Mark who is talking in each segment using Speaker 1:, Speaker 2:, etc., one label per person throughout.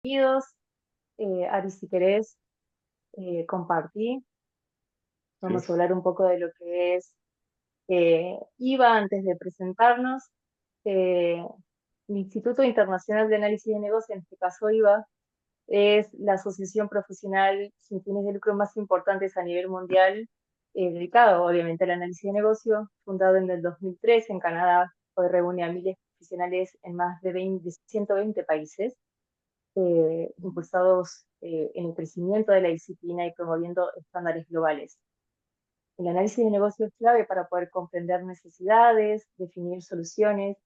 Speaker 1: Ari, si querés, compartí.
Speaker 2: Sí,
Speaker 1: Vamos a hablar un poco de lo que es IVA antes de presentarnos. Eh, el Instituto Internacional de Análisis de Negocios, en este caso IVA, es la asociación profesional sin fines de lucro más importante a nivel mundial, dedicado obviamente al análisis de negocio, fundado en el 2003 en Canadá. Hoy reúne a miles de profesionales en más de 120 países, impulsados en el crecimiento de la disciplina y promoviendo estándares globales. El análisis de negocio es clave para poder comprender necesidades, definir soluciones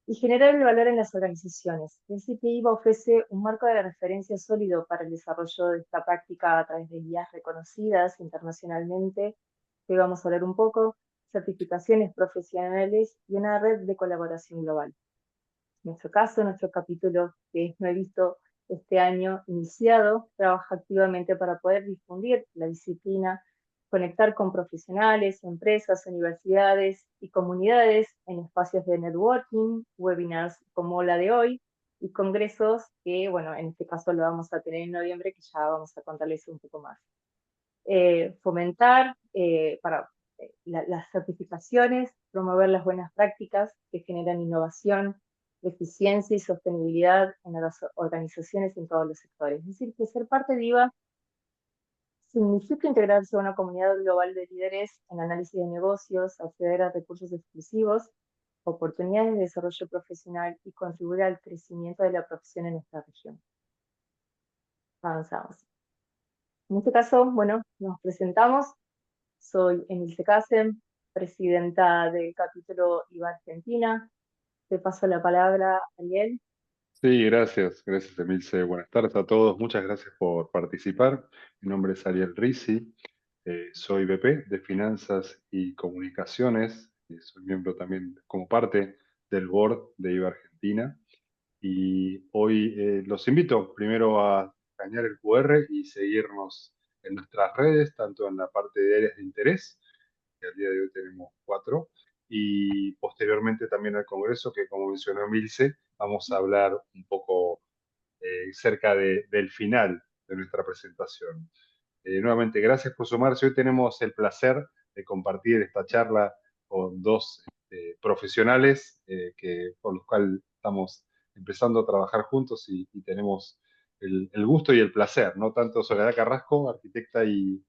Speaker 1: y generar el valor en las organizaciones. El CPIVA ofrece un marco de referencia sólido para el desarrollo de esta práctica a través de guías reconocidas internacionalmente, que vamos a hablar un poco, certificaciones profesionales y una red de colaboración global. En nuestro caso, nuestro capítulo, que es No he visto este año iniciado, trabaja activamente para poder difundir la disciplina, conectar con profesionales, empresas, universidades y comunidades en espacios de networking, webinars como la de hoy y congresos que, bueno, en este caso lo vamos a tener en noviembre, que ya vamos a contarles un poco más. Fomentar para las certificaciones, promover las buenas prácticas que generan innovación, eficiencia y sostenibilidad en las organizaciones en todos los sectores. Es decir, que ser parte de IVA significa integrarse a una comunidad global de líderes en análisis de negocios, acceder a recursos exclusivos, oportunidades de desarrollo profesional y contribuir al crecimiento de la profesión en esta región. Avanzamos. En este caso, bueno, nos presentamos. Soy Emilce Casem, presidenta del capítulo IVA Argentina. Te paso la palabra, Ariel.
Speaker 2: sí, gracias Emilce. Buenas tardes a todos, muchas gracias por participar. Mi nombre es Ariel Risi, soy VP de Finanzas y Comunicaciones, y soy miembro también como parte del board de IVA Argentina. Y hoy los invito primero a escanear el QR y seguirnos en nuestras redes, tanto en la parte de áreas de interés, que al día de hoy tenemos 4, y posteriormente también al Congreso, que como mencionó Milce, vamos a hablar un poco cerca del final de nuestra presentación. Nuevamente, gracias por sumarse. Hoy tenemos el placer de compartir esta charla con dos profesionales con los cuales estamos empezando a trabajar juntos y tenemos el gusto y el placer, no tanto Soledad Carrasco, arquitecta, y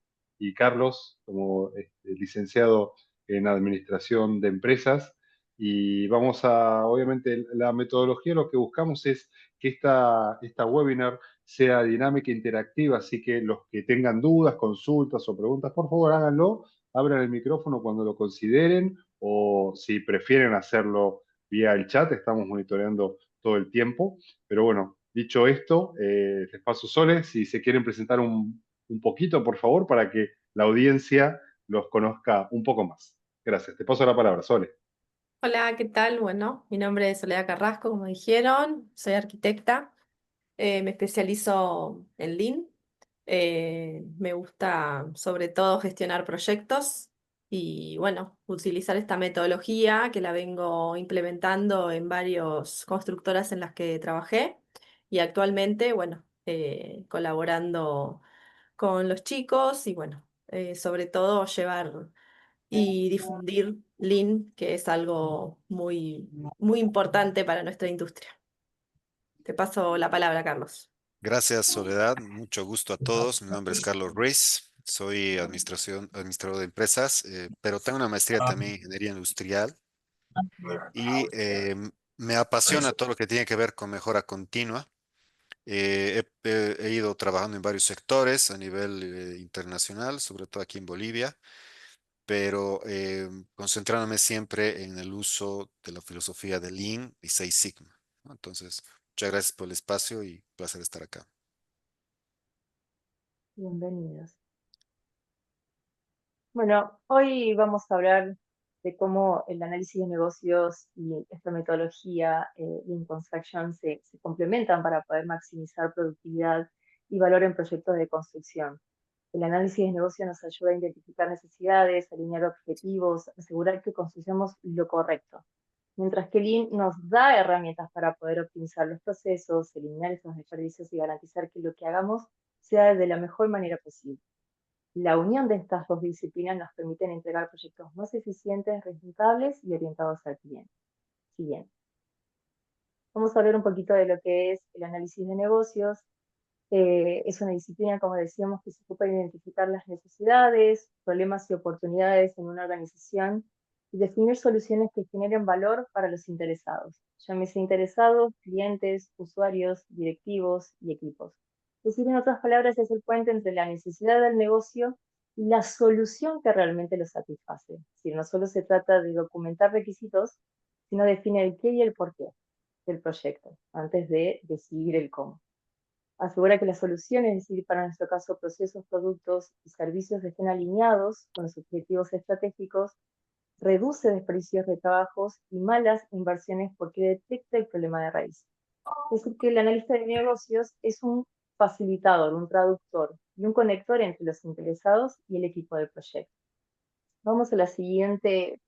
Speaker 2: Carlos, como licenciado en Administración de Empresas. Y vamos a, obviamente, la metodología, lo que buscamos es que esta webinar sea dinámica e interactiva, así que los que tengan dudas, consultas o preguntas, por favor háganlo, abran el micrófono cuando lo consideren, o si prefieren hacerlo vía el chat, estamos monitoreando todo el tiempo. Pero bueno, dicho esto, les paso Sole, si se quieren presentar un poquito, por favor, para que la audiencia los conozca un poco más. Gracias, te paso la palabra, Sole.
Speaker 3: Hola, ¿qué tal? Bueno, mi nombre es Soledad Carrasco, como dijeron, soy arquitecta, me especializo en Lean, me gusta sobre todo gestionar proyectos y bueno, utilizar esta metodología que la vengo implementando en varias constructoras en las que trabajé y actualmente, bueno, colaborando con los chicos y bueno, sobre todo llevar y difundir Lean, que es algo muy importante para nuestra industria. Te paso la palabra, Carlos.
Speaker 4: Gracias, Soledad. Mucho gusto a todos. Mi nombre es Carlos Ruiz. Soy administrador de empresas, pero tengo una maestría también en ingeniería industrial y me apasiona todo lo que tiene que ver con mejora continua. He ido trabajando en varios sectores a nivel internacional, sobre todo aquí en Bolivia, pero concentrándome siempre en el uso de la filosofía de Lean y Six Sigma, ¿no? Entonces, muchas gracias por el espacio y placer estar acá.
Speaker 1: Bienvenidos. Bueno, hoy vamos a hablar de cómo el análisis de negocios y esta metodología Lean Construction se complementan para poder maximizar productividad y valor en proyectos de construcción. El análisis de negocio nos ayuda a identificar necesidades, alinear objetivos, asegurar que construyamos lo correcto. mientras que Lean nos da herramientas para poder optimizar los procesos, eliminar esos desperdicios y garantizar que lo que hagamos sea de la mejor manera posible. La unión de estas dos disciplinas nos permiten entregar proyectos más eficientes, rentables y orientados al cliente. Siguiente. Vamos a hablar un poquito de lo que es el análisis de negocios. Es una disciplina, como decíamos, que se ocupa de identificar las necesidades, problemas y oportunidades en una organización y definir soluciones que generen valor para los interesados. Llámese interesados, clientes, usuarios, directivos y equipos. Es decir, en otras palabras, es el puente entre la necesidad del negocio y la solución que realmente lo satisface. Es decir, no solo se trata de documentar requisitos, sino define el qué y el por qué del proyecto, antes de decidir el cómo. Asegura que las soluciones, es decir, para nuestro caso, procesos, productos y servicios estén alineados con los objetivos estratégicos, reduce desperdicios de trabajos y malas inversiones porque detecta el problema de raíz. Es decir, que el analista de negocios es un facilitador, un traductor y un conector entre los interesados y el equipo del proyecto. Vamos a la siguiente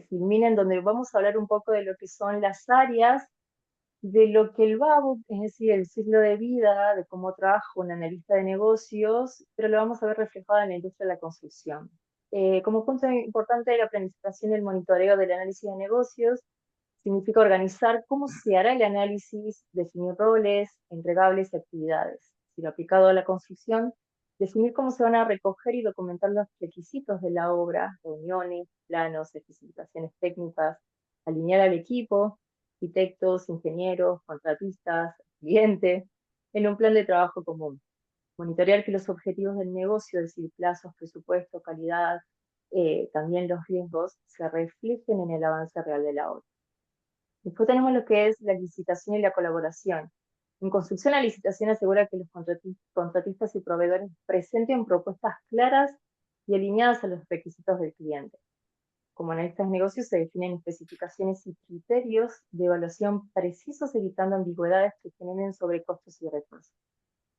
Speaker 1: filmina, en donde vamos a hablar un poco de lo que son las áreas de lo que el BABU, es decir, el ciclo de vida, de cómo trabaja un analista de negocios, pero lo vamos a ver reflejado en la industria de la construcción. Como punto importante de la planificación y el monitoreo del análisis de negocios, significa organizar cómo se hará el análisis, definir roles, entregables y actividades. Si lo aplicado a la construcción, definir cómo se van a recoger y documentar los requisitos de la obra, reuniones, planos, especificaciones técnicas, alinear al equipo, arquitectos, ingenieros, contratistas, cliente, en un plan de trabajo común. Monitorear que los objetivos del negocio, es decir, plazos, presupuesto, calidad, también los riesgos, se reflejen en el avance real de la obra. Después tenemos lo que es la licitación y la colaboración. En construcción, la licitación asegura que los contratistas y proveedores presenten propuestas claras y alineadas a los requisitos del cliente. Como analistas de negocios se definen especificaciones y criterios de evaluación precisos, evitando ambigüedades que generen sobrecostos y retrasos.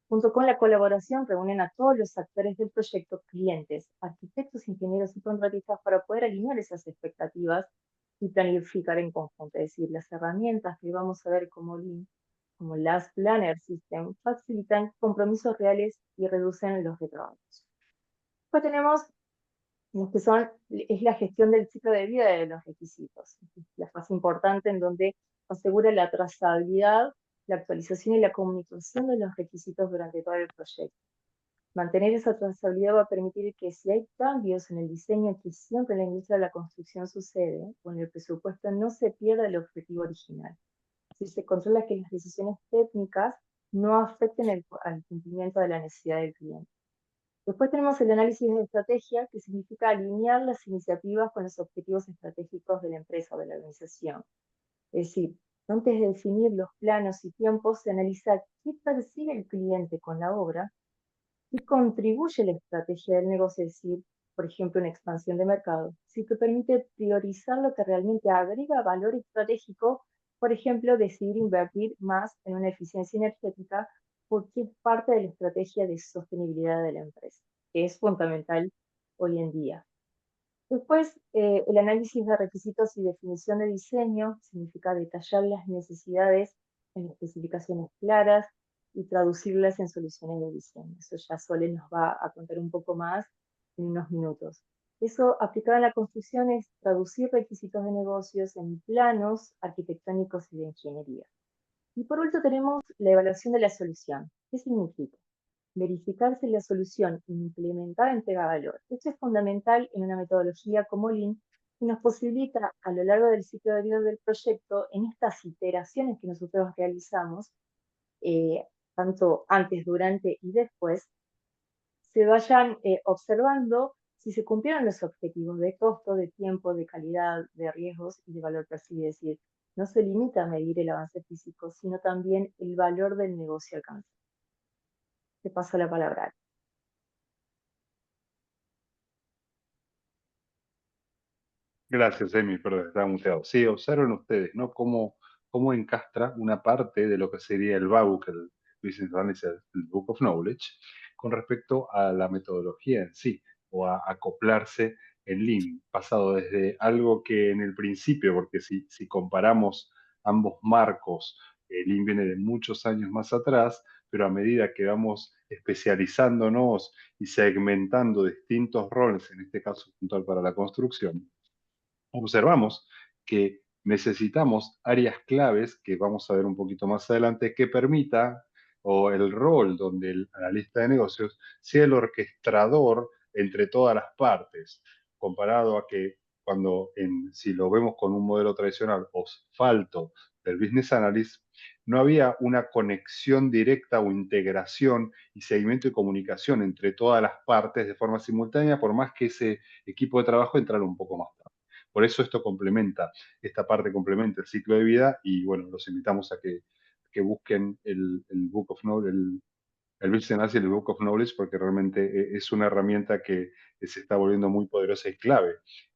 Speaker 1: Junto con la colaboración, reúnen a todos los actores del proyecto, clientes, arquitectos, ingenieros y contratistas, para poder alinear esas expectativas y planificar en conjunto. Es decir, las herramientas que vamos a ver como Lean, como Last Planner System, facilitan compromisos reales y reducen los retrasos. Después tenemos los que es la gestión del ciclo de vida de los requisitos, la fase importante en donde asegura la trazabilidad, la actualización y la comunicación de los requisitos durante todo el proyecto. Mantener esa trazabilidad va a permitir que si hay cambios en el diseño, que siempre en la industria de la construcción sucede, o en el presupuesto, no se pierda el objetivo original. Si se controla que las decisiones técnicas no afecten al cumplimiento de la necesidad del cliente. Después tenemos el análisis de estrategia, que significa alinear las iniciativas con los objetivos estratégicos de la empresa o de la organización. Es decir, antes de definir los planos y tiempos, se analiza qué percibe el cliente con la obra, qué contribuye la estrategia del negocio, es decir, por ejemplo, una expansión de mercado, si te permite priorizar lo que realmente agrega valor estratégico, por ejemplo, decidir invertir más en una eficiencia energética, porque es parte de la estrategia de sostenibilidad de la empresa, que es fundamental hoy en día. Después, el análisis de requisitos y definición de diseño significa detallar las necesidades en especificaciones claras y traducirlas en soluciones de diseño. Eso ya Sole nos va a contar un poco más en unos minutos. Eso aplicado en la construcción es traducir requisitos de negocios en planos arquitectónicos y de ingeniería. Y por último tenemos la evaluación de la solución. ¿Qué significa? Verificar si la solución implementada entrega valor. Esto es fundamental en una metodología como Lean, que nos posibilita a lo largo del ciclo de vida del proyecto, en estas iteraciones que nosotros realizamos, tanto antes, durante y después, se vayan observando si se cumplieron los objetivos de costo, de tiempo, de calidad, de riesgos y de valor percibido. Es decir, no se limita a medir el avance físico, sino también el valor del negocio alcanzado. Te paso la palabra.
Speaker 2: Gracias, Emi, perdón, estaba muteado. Sí, observen ustedes, ¿no? Cómo encastra una parte de lo que sería el BABUC, el Business Analysis, el Book of Knowledge, con respecto a la metodología en sí, o a acoplarse en Lean, pasado desde algo que en el principio, porque si comparamos ambos marcos, Lean viene de muchos años más atrás, pero a medida que vamos especializándonos y segmentando distintos roles, en este caso puntual para la construcción, observamos que necesitamos áreas claves, que vamos a ver un poquito más adelante, que permita, o el rol donde el analista de negocios sea el orquestador entre todas las partes, comparado a que si lo vemos con un modelo tradicional o falto del business analyst, no había una conexión directa o integración y seguimiento y comunicación entre todas las partes de forma simultánea, por más que ese equipo de trabajo entrara un poco más tarde. Por eso esta parte complementa el ciclo de vida y bueno, los invitamos a que busquen el Book of Knowledge, el Business Analysis y el Book of Knowledge, porque realmente es una herramienta que se está volviendo muy poderosa y clave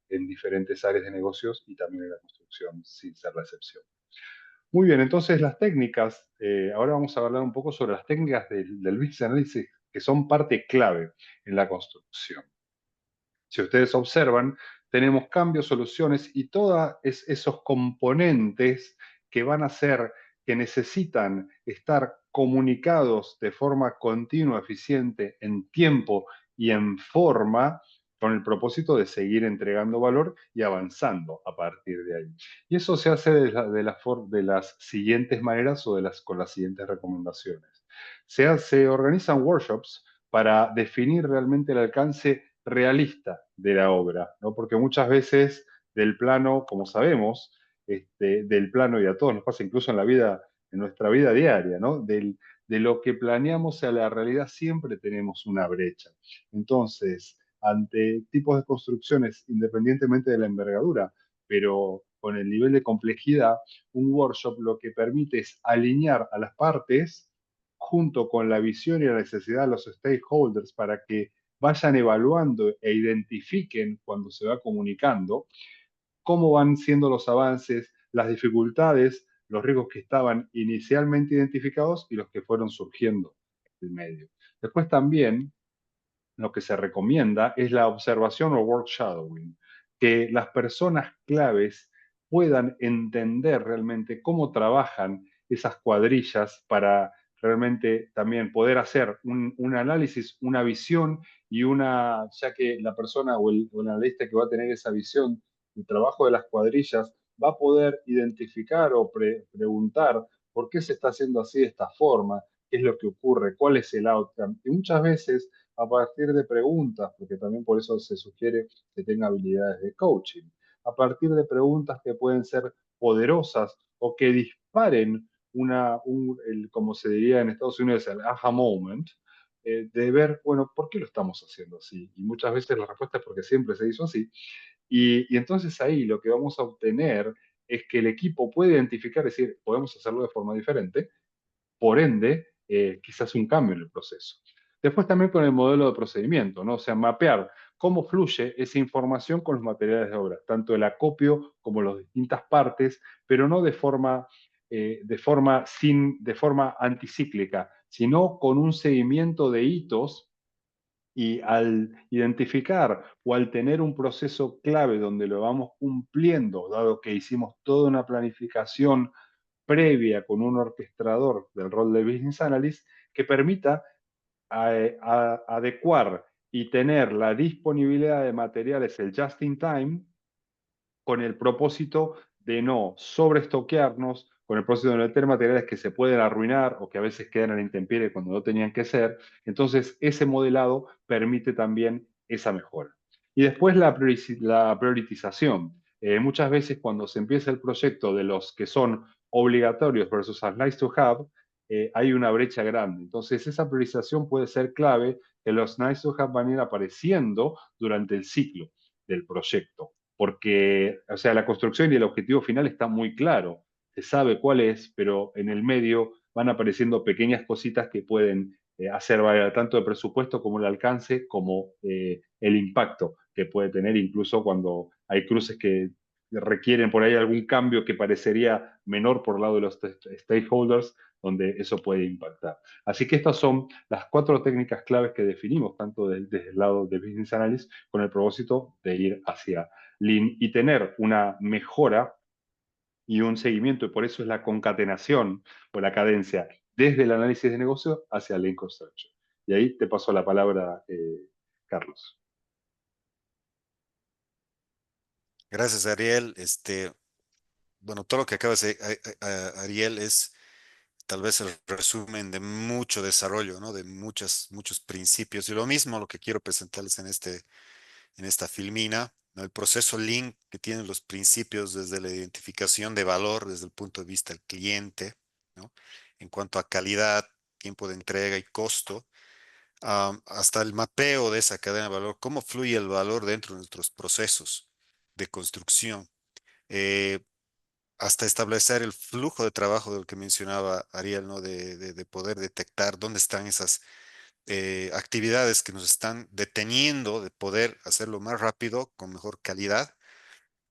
Speaker 2: en diferentes áreas de negocios y también en la construcción, sin ser la excepción. Muy bien, entonces las técnicas, ahora vamos a hablar un poco sobre las técnicas del Business Analysis que son parte clave en la construcción. Si ustedes observan, tenemos cambios, soluciones y todos esos componentes que van a ser, que necesitan estar comunicados de forma continua, eficiente, en tiempo y en forma, con el propósito de seguir entregando valor y avanzando a partir de ahí. Y eso se hace de las siguientes maneras o con las siguientes recomendaciones. Se organizan workshops para definir realmente el alcance realista de la obra, ¿no? Porque muchas veces del plano, como sabemos, del plano, y a todos nos pasa incluso en la vida, en nuestra vida diaria, ¿no? De lo que planeamos a la realidad siempre tenemos una brecha. Entonces, ante tipos de construcciones, independientemente de la envergadura, pero con el nivel de complejidad, un workshop lo que permite es alinear a las partes junto con la visión y la necesidad de los stakeholders para que vayan evaluando e identifiquen cuando se va comunicando cómo van siendo los avances, las dificultades, los riesgos que estaban inicialmente identificados y los que fueron surgiendo en el medio. Después también lo que se recomienda es la observación o work shadowing, que las personas claves puedan entender realmente cómo trabajan esas cuadrillas para realmente también poder hacer un análisis, una visión ya que la persona o el analista que va a tener esa visión, el trabajo de las cuadrillas, va a poder identificar o preguntar por qué se está haciendo así de esta forma, qué es lo que ocurre, cuál es el outcome. Y muchas veces a partir de preguntas, porque también por eso se sugiere que tenga habilidades de coaching, a partir de preguntas que pueden ser poderosas o que disparen como se diría en Estados Unidos, el aha moment, de ver, bueno, ¿por qué lo estamos haciendo así? Y muchas veces la respuesta es porque siempre se hizo así. Y entonces ahí lo que vamos a obtener es que el equipo puede identificar, es decir, podemos hacerlo de forma diferente, por ende, quizás un cambio en el proceso. Después también con el modelo de procedimiento, ¿no? O sea, mapear cómo fluye esa información con los materiales de obra, tanto el acopio como las distintas partes, pero no de forma anticíclica, sino con un seguimiento de hitos y al identificar o al tener un proceso clave donde lo vamos cumpliendo, dado que hicimos toda una planificación previa con un orquestador del rol de Business Analyst que permita adecuar y tener la disponibilidad de materiales, el just in time, con el propósito de no sobreestoquearnos, con el propósito de no tener materiales que se pueden arruinar o que a veces quedan en la intemperie cuando no tenían que ser. Entonces, ese modelado permite también esa mejora. Y después la priorización. Muchas veces cuando se empieza el proyecto de los que son obligatorios versus as nice to have, hay una brecha grande. Entonces, esa priorización puede ser clave, que los nice to have van a ir apareciendo durante el ciclo del proyecto porque, o sea, la construcción y el objetivo final está muy claro, se sabe cuál es, pero en el medio van apareciendo pequeñas cositas que pueden hacer valer tanto el presupuesto como el alcance, como el impacto que puede tener, incluso cuando hay cruces que requieren por ahí algún cambio que parecería menor por el lado de los stakeholders, donde eso puede impactar. Así que estas son las 4 técnicas claves que definimos, tanto desde el lado de Business Analyst, con el propósito de ir hacia Lean y tener una mejora y un seguimiento, y por eso es la concatenación o la cadencia desde el análisis de negocio hacia el Lean Construction. Y ahí te paso la palabra, Carlos.
Speaker 4: Gracias, Ariel. Bueno, todo lo que acabas de Ariel, es tal vez el resumen de mucho desarrollo, ¿no? De muchos principios. Y lo mismo lo que quiero presentarles en esta filmina, ¿no? El proceso Lean, que tiene los principios desde la identificación de valor, desde el punto de vista del cliente, ¿no? En cuanto a calidad, tiempo de entrega y costo, hasta el mapeo de esa cadena de valor, cómo fluye el valor dentro de nuestros procesos de construcción. Eh, Hasta establecer el flujo de trabajo del que mencionaba Ariel, ¿no? De poder detectar dónde están esas actividades que nos están deteniendo de poder hacerlo más rápido, con mejor calidad.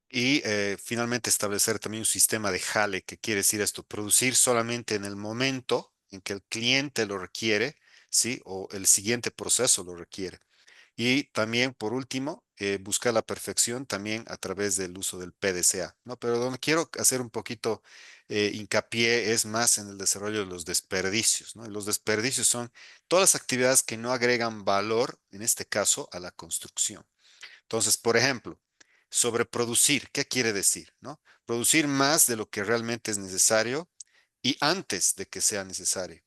Speaker 4: Y finalmente establecer también un sistema de jale, que quiere decir esto: producir solamente en el momento en que el cliente lo requiere, ¿sí? O el siguiente proceso lo requiere. Y también, por último, buscar la perfección también a través del uso del PDCA, ¿no? Pero donde quiero hacer un poquito hincapié es más en el desarrollo de los desperdicios, ¿no? Y los desperdicios son todas las actividades que no agregan valor, en este caso, a la construcción. Entonces, por ejemplo, sobreproducir, ¿qué quiere decir, no? Producir más de lo que realmente es necesario y antes de que sea necesario.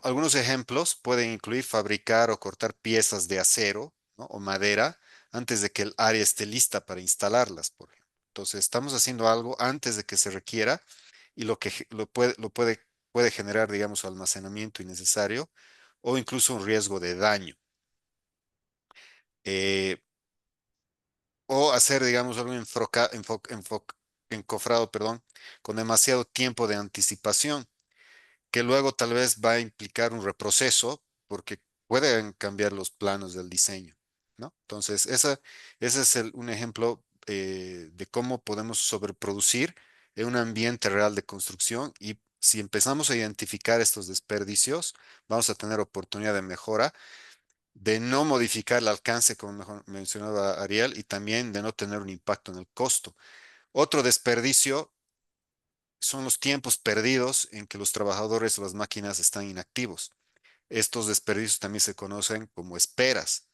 Speaker 4: Algunos ejemplos pueden incluir fabricar o cortar piezas de acero, ¿no? O madera antes de que el área esté lista para instalarlas, por ejemplo. Entonces, estamos haciendo algo antes de que se requiera, y lo que puede generar, digamos, almacenamiento innecesario o incluso un riesgo de daño. Eh, o hacer, digamos, algo encofrado, perdón, con demasiado tiempo de anticipación, que luego tal vez va a implicar un reproceso, porque pueden cambiar los planos del diseño, ¿no? Entonces, ese es un ejemplo de cómo podemos sobreproducir en un ambiente real de construcción. Y si empezamos a identificar estos desperdicios, vamos a tener oportunidad de mejora, de no modificar el alcance, como mencionaba Ariel, y también de no tener un impacto en el costo. Otro desperdicio son los tiempos perdidos en que los trabajadores o las máquinas están inactivos. Estos desperdicios también se conocen como esperas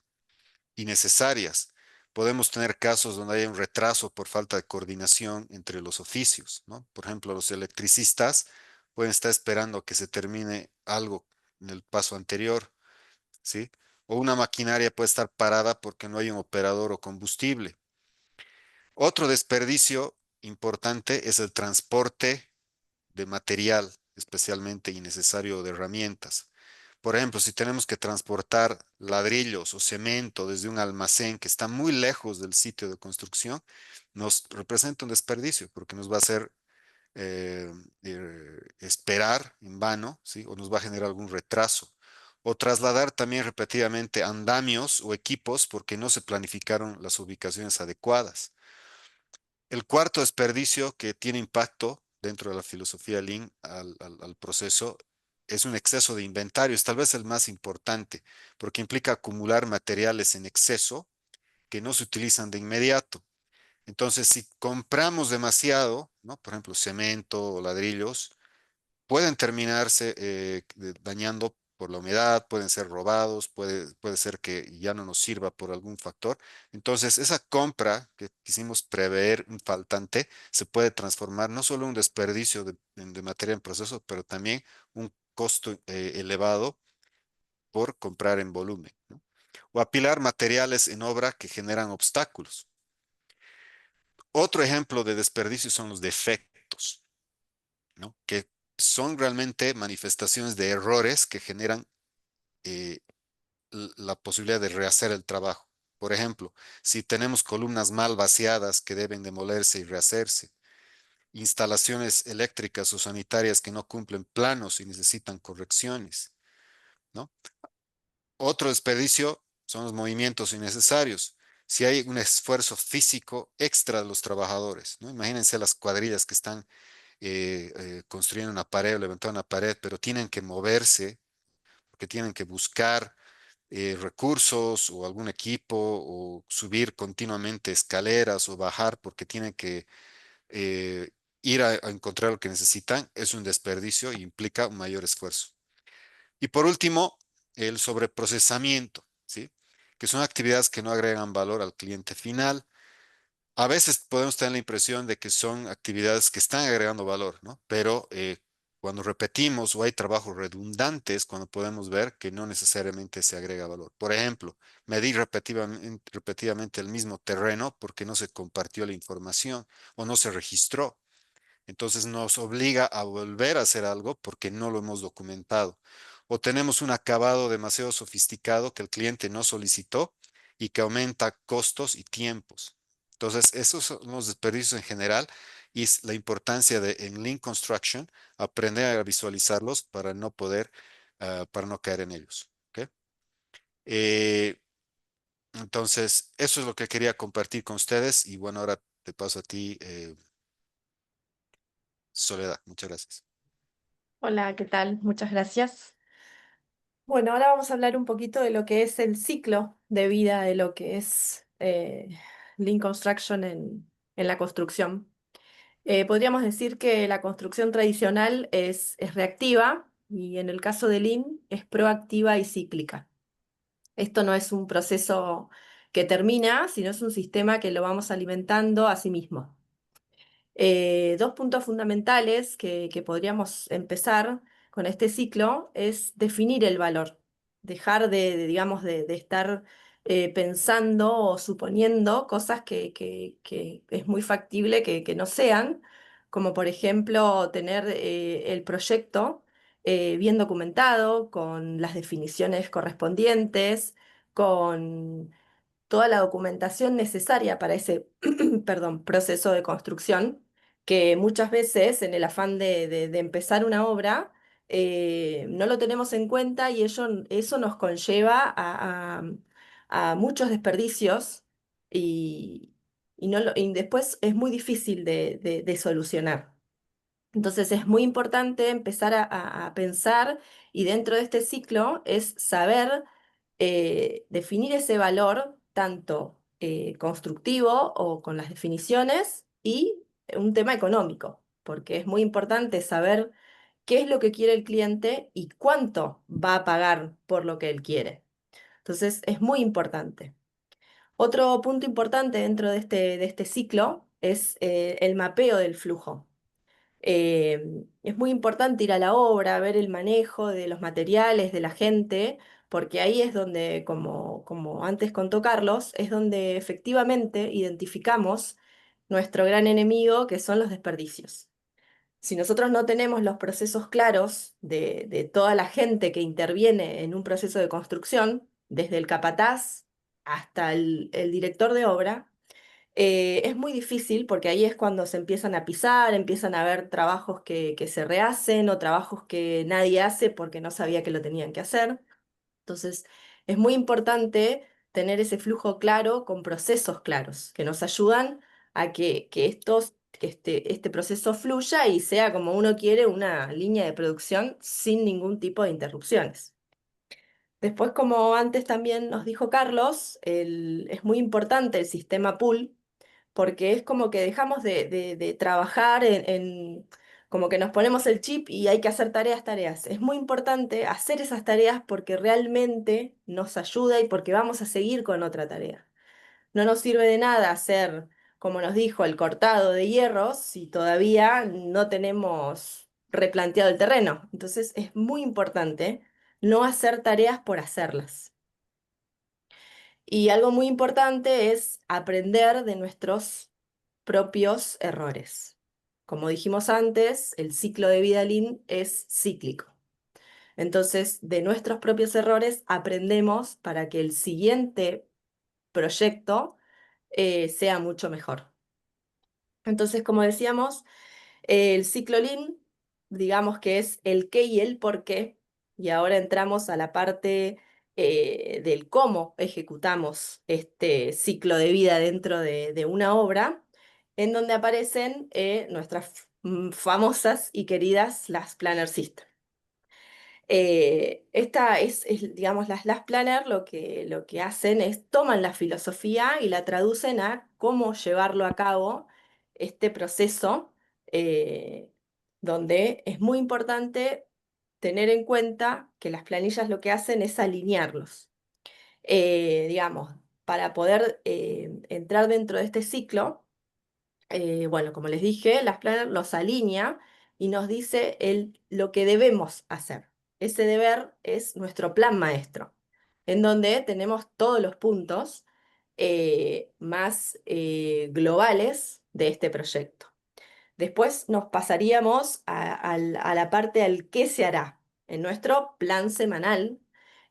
Speaker 4: innecesarias. Podemos tener casos donde hay un retraso por falta de coordinación entre los oficios, ¿no? Por ejemplo, los electricistas pueden estar esperando que se termine algo en el paso anterior, ¿sí? O una maquinaria puede estar parada porque no hay un operador o combustible. Otro desperdicio importante es el transporte de material, especialmente innecesario, de herramientas. Por ejemplo, si tenemos que transportar ladrillos o cemento desde un almacén que está muy lejos del sitio de construcción, nos representa un desperdicio, porque nos va a hacer esperar en vano, ¿sí? O nos va a generar algún retraso. O trasladar también repetidamente andamios o equipos porque no se planificaron las ubicaciones adecuadas. El cuarto desperdicio que tiene impacto dentro de la filosofía Lean al proceso es un exceso de inventario. Es tal vez el más importante, porque implica acumular materiales en exceso que no se utilizan de inmediato. Entonces, si compramos demasiado, ¿no? Por ejemplo, cemento o ladrillos, pueden terminarse dañando por la humedad, pueden ser robados, puede ser que ya no nos sirva por algún factor. Entonces, esa compra que quisimos prever, un faltante, se puede transformar no solo en un desperdicio de materia en proceso, pero también un costo elevado por comprar en volumen, ¿no? O apilar materiales en obra que generan obstáculos. Otro ejemplo de desperdicio son los defectos, ¿no? Que son realmente manifestaciones de errores que generan eh, la posibilidad de rehacer el trabajo. Por ejemplo, si tenemos columnas mal vaciadas que deben demolerse y rehacerse, instalaciones eléctricas o sanitarias que no cumplen planos y necesitan correcciones, ¿no? Otro desperdicio son los movimientos innecesarios. Si hay un esfuerzo físico extra de los trabajadores, ¿no? Imagínense las cuadrillas que están construyendo una pared o levantando una pared, pero tienen que moverse, porque tienen que buscar recursos o algún equipo o subir continuamente escaleras o bajar porque tienen que eh, ir a encontrar lo que necesitan, es un desperdicio y implica un mayor esfuerzo. Y por último, el sobreprocesamiento, ¿sí? Que son actividades que no agregan valor al cliente final. A veces podemos tener la impresión de que son actividades que están agregando valor, ¿no? Pero cuando repetimos o hay trabajos redundantes, cuando podemos ver que no necesariamente se agrega valor. Por ejemplo, medir repetidamente el mismo terreno porque no se compartió la información o no se registró. Entonces nos obliga a volver a hacer algo porque no lo hemos documentado. O tenemos un acabado demasiado sofisticado que el cliente no solicitó y que aumenta costos y tiempos. Entonces, esos son los desperdicios en general y es la importancia de en Lean Construction aprender a visualizarlos para no poder, para no caer en ellos. ¿Ok? Eh, entonces, eso es lo que quería compartir con ustedes y bueno, ahora te paso a ti, Soledad. Muchas gracias.
Speaker 3: Hola, ¿qué tal? Muchas gracias. Bueno, ahora vamos a hablar un poquito de lo que es el ciclo de vida de lo que es Lean Construction en la construcción. Podríamos decir que la construcción tradicional es reactiva y en el caso de Lean es proactiva y cíclica. Esto no es un proceso que termina, sino es un sistema que lo vamos alimentando a sí mismo. Dos puntos fundamentales que podríamos empezar con este ciclo es definir el valor, dejar digamos, de estar pensando o suponiendo cosas que es muy factible que no sean, como por ejemplo tener el proyecto bien documentado, con las definiciones correspondientes, con toda la documentación necesaria para ese, perdón, proceso de construcción, que muchas veces en el afán de empezar una obra no lo tenemos en cuenta y eso nos conlleva a muchos desperdicios y, y después es muy difícil de solucionar. Entonces es muy importante empezar a pensar y dentro de este ciclo es saber definir ese valor tanto constructivo o con las definiciones y un tema económico, porque es muy importante saber qué es lo que quiere el cliente y cuánto va a pagar por lo que él quiere. Entonces es muy importante. Otro punto importante dentro de este ciclo es el mapeo del flujo. Es muy importante ir a la obra, ver el manejo de los materiales, de la gente, porque ahí es donde, como antes contó Carlos, es donde efectivamente identificamos nuestro gran enemigo, que son los desperdicios. Si nosotros no tenemos los procesos claros de toda la gente que interviene en un proceso de construcción, desde el capataz hasta el director de obra, es muy difícil porque ahí es cuando se empiezan a pisar, empiezan a haber trabajos que se rehacen o trabajos que nadie hace porque no sabía que lo tenían que hacer. Entonces, es muy importante tener ese flujo claro con procesos claros que nos ayudan a que este proceso fluya y sea como uno quiere, una línea de producción sin ningún tipo de interrupciones. Después, como antes también nos dijo Carlos, es muy importante el sistema pool porque es como que dejamos de trabajar como que nos ponemos el chip y hay que hacer tareas, tareas. Es muy importante hacer esas tareas porque realmente nos ayuda y porque vamos a seguir con otra tarea. No nos sirve de nada hacer, como nos dijo, el cortado de hierros si todavía no tenemos replanteado el terreno. Entonces es muy importante no hacer tareas por hacerlas. Y algo muy importante es aprender de nuestros propios errores. Como dijimos antes, el ciclo de vida Lean es cíclico. Entonces, de nuestros propios errores aprendemos para que el siguiente proyecto sea mucho mejor. Entonces, como decíamos, el ciclo Lean, digamos que es el qué y el por qué, y ahora entramos a la parte del cómo ejecutamos este ciclo de vida dentro de una obra, en donde aparecen nuestras famosas y queridas, las Planner System. Esta digamos, las planner lo que hacen es toman la filosofía y la traducen a cómo llevarlo a cabo este proceso, eh, donde es muy importante tener en cuenta que las planillas lo que hacen es alinearlos. Digamos, para poder entrar dentro de este ciclo, bueno, como les dije, las planner los alinea y nos dice lo que debemos hacer. Ese deber es nuestro plan maestro, en donde tenemos todos los puntos más globales de este proyecto. Después nos pasaríamos a la parte al qué se hará en nuestro plan semanal,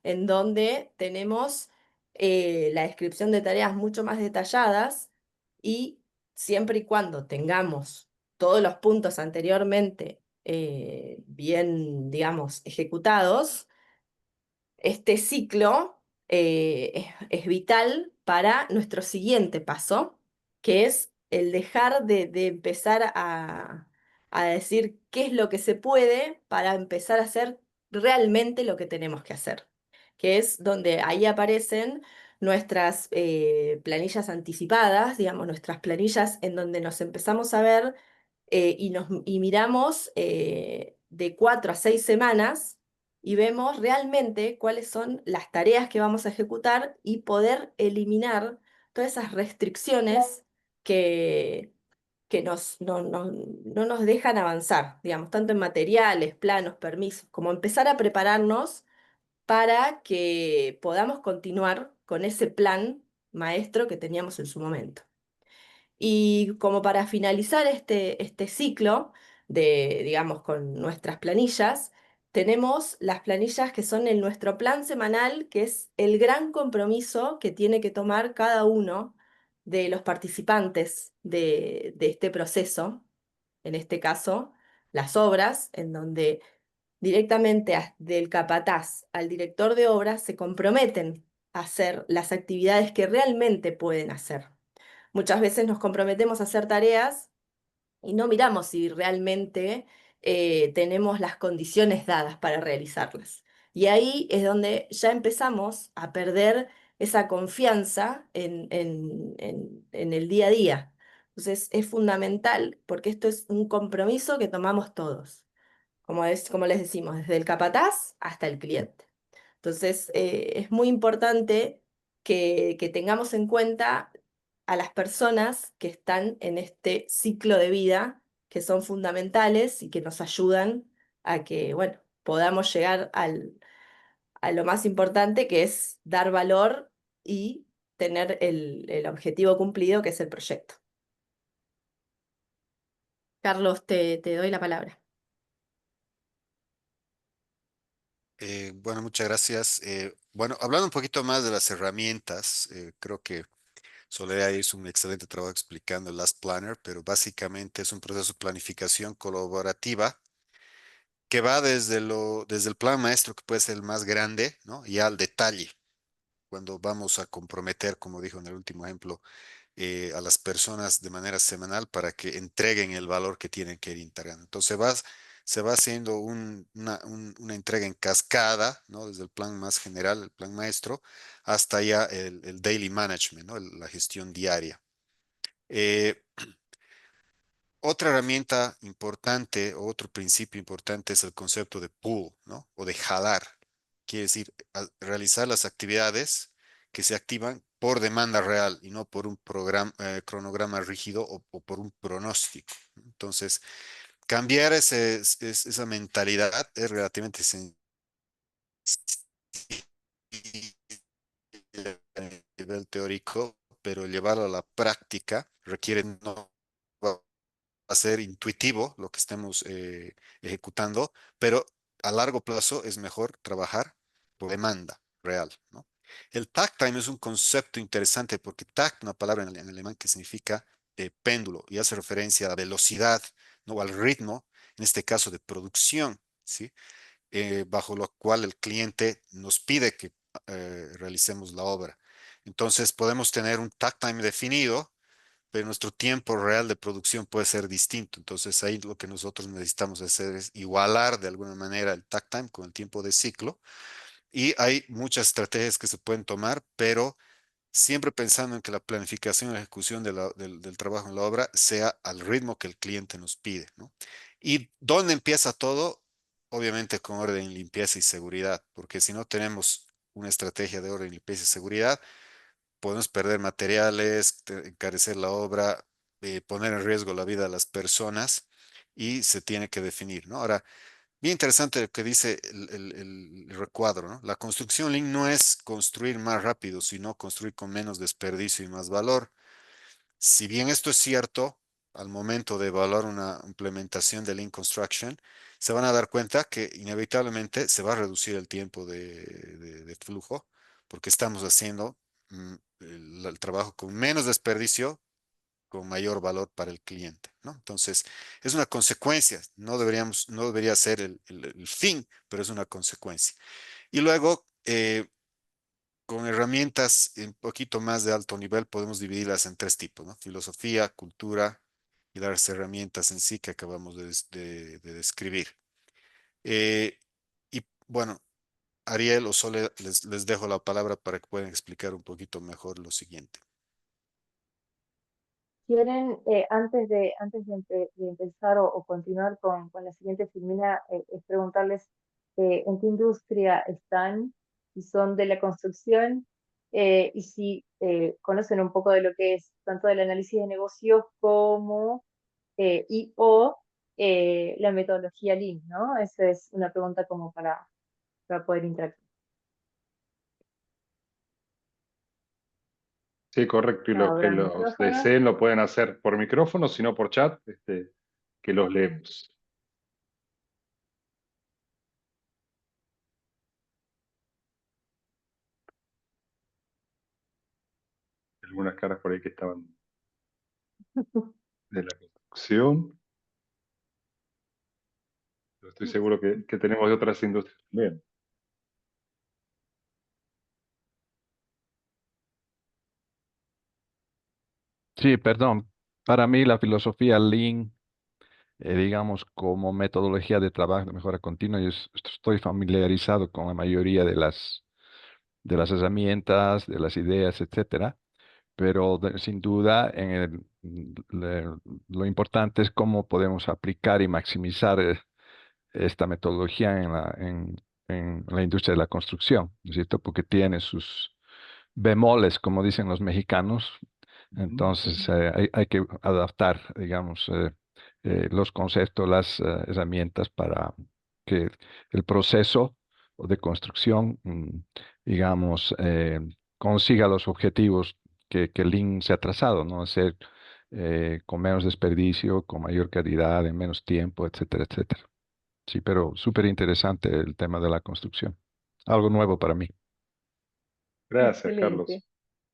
Speaker 3: en donde tenemos la descripción de tareas mucho más detalladas y siempre y cuando tengamos todos los puntos anteriormente bien, digamos, ejecutados, este ciclo es vital para nuestro siguiente paso, que es el dejar de empezar a decir qué es lo que se puede para empezar a hacer realmente lo que tenemos que hacer, que es donde ahí aparecen nuestras planillas anticipadas, digamos, nuestras planillas en donde nos empezamos a ver y miramos de 4 a 6 semanas y vemos realmente cuáles son las tareas que vamos a ejecutar y poder eliminar todas esas restricciones que, no nos dejan avanzar, digamos, tanto en materiales, planos, permisos, como empezar a prepararnos para que podamos continuar con ese plan maestro que teníamos en su momento. Y como para finalizar este ciclo digamos, con nuestras planillas, tenemos las planillas que son en nuestro plan semanal, que es el gran compromiso que tiene que tomar cada uno de los participantes de este proceso, en este caso, las obras, en donde directamente del capataz al director de obras se comprometen a hacer las actividades que realmente pueden hacer. Muchas veces nos comprometemos a hacer tareas y no miramos si realmente tenemos las condiciones dadas para realizarlas. Y ahí es donde ya empezamos a perder esa confianza en el día a día. Entonces es fundamental porque esto es un compromiso que tomamos todos, como les decimos, desde el capataz hasta el cliente. Entonces, es muy importante que tengamos en cuenta a las personas que están en este ciclo de vida, que son fundamentales y que nos ayudan a que, bueno, podamos llegar a lo más importante, que es dar valor y tener el objetivo cumplido, que es el proyecto. Carlos, te doy la palabra.
Speaker 4: Bueno, muchas gracias. Bueno, hablando un poquito más de las herramientas, creo que Soledad hizo un excelente trabajo explicando el Last Planner, pero básicamente es un proceso de planificación colaborativa que va desde el plan maestro, que puede ser el más grande, ¿no? Y al detalle, cuando vamos a comprometer, como dijo en el último ejemplo, a las personas de manera semanal para que entreguen el valor que tienen que ir entregando. Entonces se va haciendo una entrega en cascada, ¿no? Desde el plan más general, el plan maestro, hasta ya el daily management, ¿no? La gestión diaria. Eh, Otra herramienta importante, o otro principio importante es el concepto de pull, ¿no? O de jalar. Quiere decir, realizar las actividades que se activan por demanda real y no por un cronograma rígido o por un pronóstico. Entonces, cambiar esa mentalidad es relativamente sencillo a nivel teórico, pero llevarlo a la práctica requiere no a ser intuitivo lo que estemos ejecutando, pero a largo plazo es mejor trabajar por demanda real, ¿no? El takt time es un concepto interesante porque takt, una palabra en alemán que significa péndulo y hace referencia a la velocidad, ¿no? Al ritmo, en este caso de producción, ¿sí? Bajo lo cual el cliente nos pide que realicemos la obra. Entonces podemos tener un takt time definido pero nuestro tiempo real de producción puede ser distinto. Entonces ahí lo que nosotros necesitamos hacer es igualar de alguna manera el takt time con el tiempo de ciclo. Y hay muchas estrategias que se pueden tomar, pero siempre pensando en que la planificación y la ejecución del trabajo en la obra sea al ritmo que el cliente nos pide, ¿no? ¿Y dónde empieza todo? Obviamente con orden, limpieza y seguridad, porque si no tenemos una estrategia de orden, limpieza y seguridad, podemos perder materiales, encarecer la obra, poner en riesgo la vida de las personas y se tiene que definir, ¿no? Ahora, bien interesante lo que dice el recuadro, ¿no? La construcción Lean no es construir más rápido, sino construir con menos desperdicio y más valor. Si bien esto es cierto, al momento de evaluar una implementación de Lean Construction, se van a dar cuenta que inevitablemente se va a reducir el tiempo de flujo, porque estamos haciendo el trabajo con menos desperdicio, con mayor valor para el cliente, ¿no? Entonces, es una consecuencia, no debería ser el fin, pero es una consecuencia. Y luego, con herramientas un poquito más de alto nivel, podemos dividirlas en tres tipos, ¿no? Filosofía, cultura y las herramientas en sí que acabamos de describir. Eh, y bueno, Ariel o Sole, les dejo la palabra para que puedan explicar un poquito mejor lo siguiente.
Speaker 1: ¿Quieren, antes de empezar o continuar con la siguiente filmina, es preguntarles en qué industria están, si son de la construcción y si conocen un poco de lo que es tanto del análisis de negocios como y o la metodología Lean, ¿no? Esa es una pregunta como para poder interactuar.
Speaker 2: Sí, correcto. Y los que
Speaker 1: Abro el
Speaker 2: los
Speaker 1: micrófono.
Speaker 2: deseen lo pueden hacer por micrófono, sino por chat, que los leemos. Algunas caras por ahí que estaban de la construcción. Pero estoy seguro que tenemos de otras industrias también.
Speaker 5: Sí, perdón. Para mí la filosofía Lean, digamos, como metodología de trabajo de mejora continua, yo estoy familiarizado con la mayoría de las herramientas, de las ideas, etcétera, pero sin duda lo importante es cómo podemos aplicar y maximizar esta metodología en la industria de la construcción, ¿no es cierto? Porque tiene sus bemoles, como dicen los mexicanos. Entonces, hay que adaptar, digamos, los conceptos, las herramientas para que el proceso de construcción, digamos, consiga los objetivos que el Lean se ha trazado, ¿no? Hacer con menos desperdicio, con mayor calidad, en menos tiempo, etcétera, etcétera. Sí, pero súper interesante el tema de la construcción. Algo nuevo para mí.
Speaker 2: Gracias,
Speaker 1: Excelente.
Speaker 2: Carlos.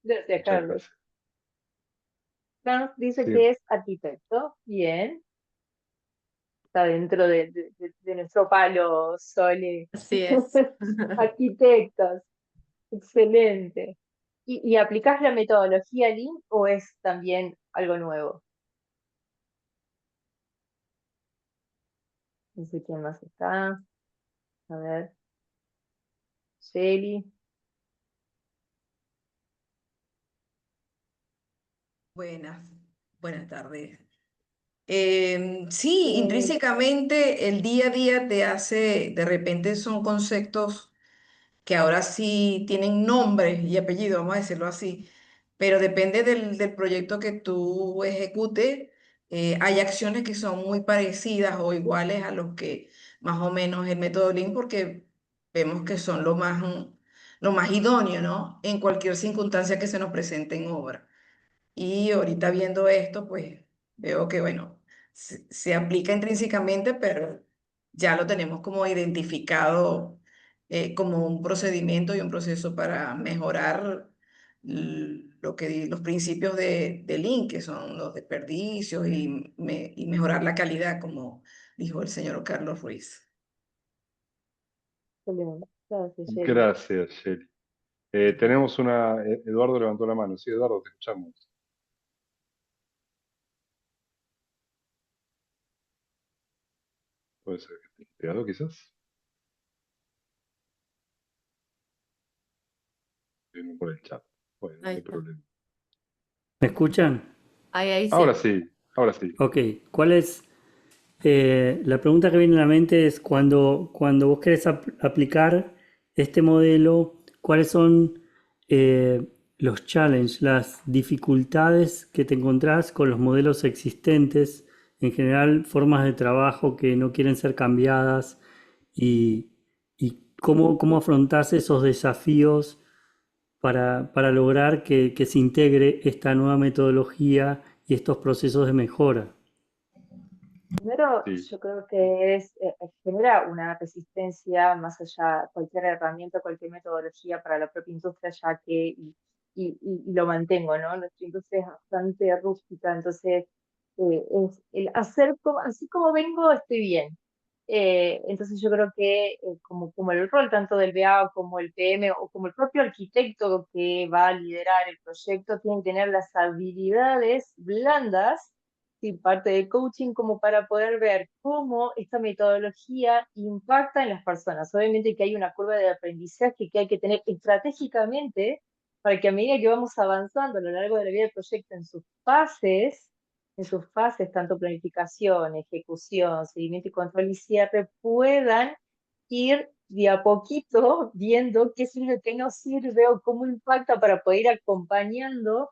Speaker 1: Gracias,
Speaker 2: Muchas
Speaker 1: Carlos.
Speaker 2: gracias.
Speaker 1: Carlos dice
Speaker 2: Sí,
Speaker 1: que es arquitecto. Bien. Está dentro de nuestro palo, Sole.
Speaker 3: Así es.
Speaker 1: Arquitectos. Excelente. ¿Y aplicás la metodología Lean o es también algo nuevo? No sé quién más está. A ver. Shelly.
Speaker 6: Buenas, buenas tardes. Sí,
Speaker 1: Eh,
Speaker 6: intrínsecamente el día a día te hace, de repente son conceptos que ahora sí tienen nombre y apellido, vamos a decirlo así, pero depende del proyecto que tú ejecutes. Hay acciones que son muy parecidas o iguales a los que más o menos el método Lean, porque vemos que son lo más idóneo, ¿no? En cualquier circunstancia que se nos presente en obra. Y ahorita viendo esto, pues veo que, bueno, se aplica intrínsecamente, pero ya lo tenemos como identificado como un procedimiento y un proceso para mejorar los principios de Lean, que son los desperdicios y mejorar la calidad, como dijo el señor Carlos Ruiz.
Speaker 1: excelente. Gracias, Shelly.
Speaker 2: gracias, Shelly. Tenemos Eduardo levantó la mano. Sí, Eduardo, te escuchamos. Puede ser que esté pegado, quizás. Viene por el chat. Bueno, no
Speaker 3: Ahí
Speaker 2: hay
Speaker 3: está.
Speaker 2: problema.
Speaker 7: ¿Me escuchan?
Speaker 3: Ahí
Speaker 2: Ahora
Speaker 3: sí.
Speaker 2: sí, ahora sí.
Speaker 7: Ok, ¿cuál es? La pregunta que viene a la mente es cuando vos querés aplicar este modelo, ¿cuáles son los challenges, las dificultades que te encontrás con los modelos existentes, en general formas de trabajo que no quieren ser cambiadas y, y cómo afrontás esos desafíos para lograr que se integre esta nueva metodología y estos procesos de mejora?
Speaker 1: Primero,
Speaker 2: Sí,
Speaker 1: yo creo que genera una resistencia más allá, cualquier herramienta, cualquier metodología para la propia industria, ya que, y lo mantengo, ¿no? Nuestra industria es bastante rústica, entonces es el hacer así como vengo, estoy bien. Entonces yo creo que como el rol tanto del BA como el PM o como el propio arquitecto que va a liderar el proyecto tiene que tener las habilidades blandas, sí, parte de coaching, como para poder ver cómo esta metodología impacta en las personas. Obviamente que hay una curva de aprendizaje que hay que tener estratégicamente para que a medida que vamos avanzando a lo largo de la vida del proyecto en sus fases, tanto planificación, ejecución, seguimiento y control y cierre, puedan ir de a poquito viendo qué sirve, qué no sirve o cómo impacta para poder ir acompañando,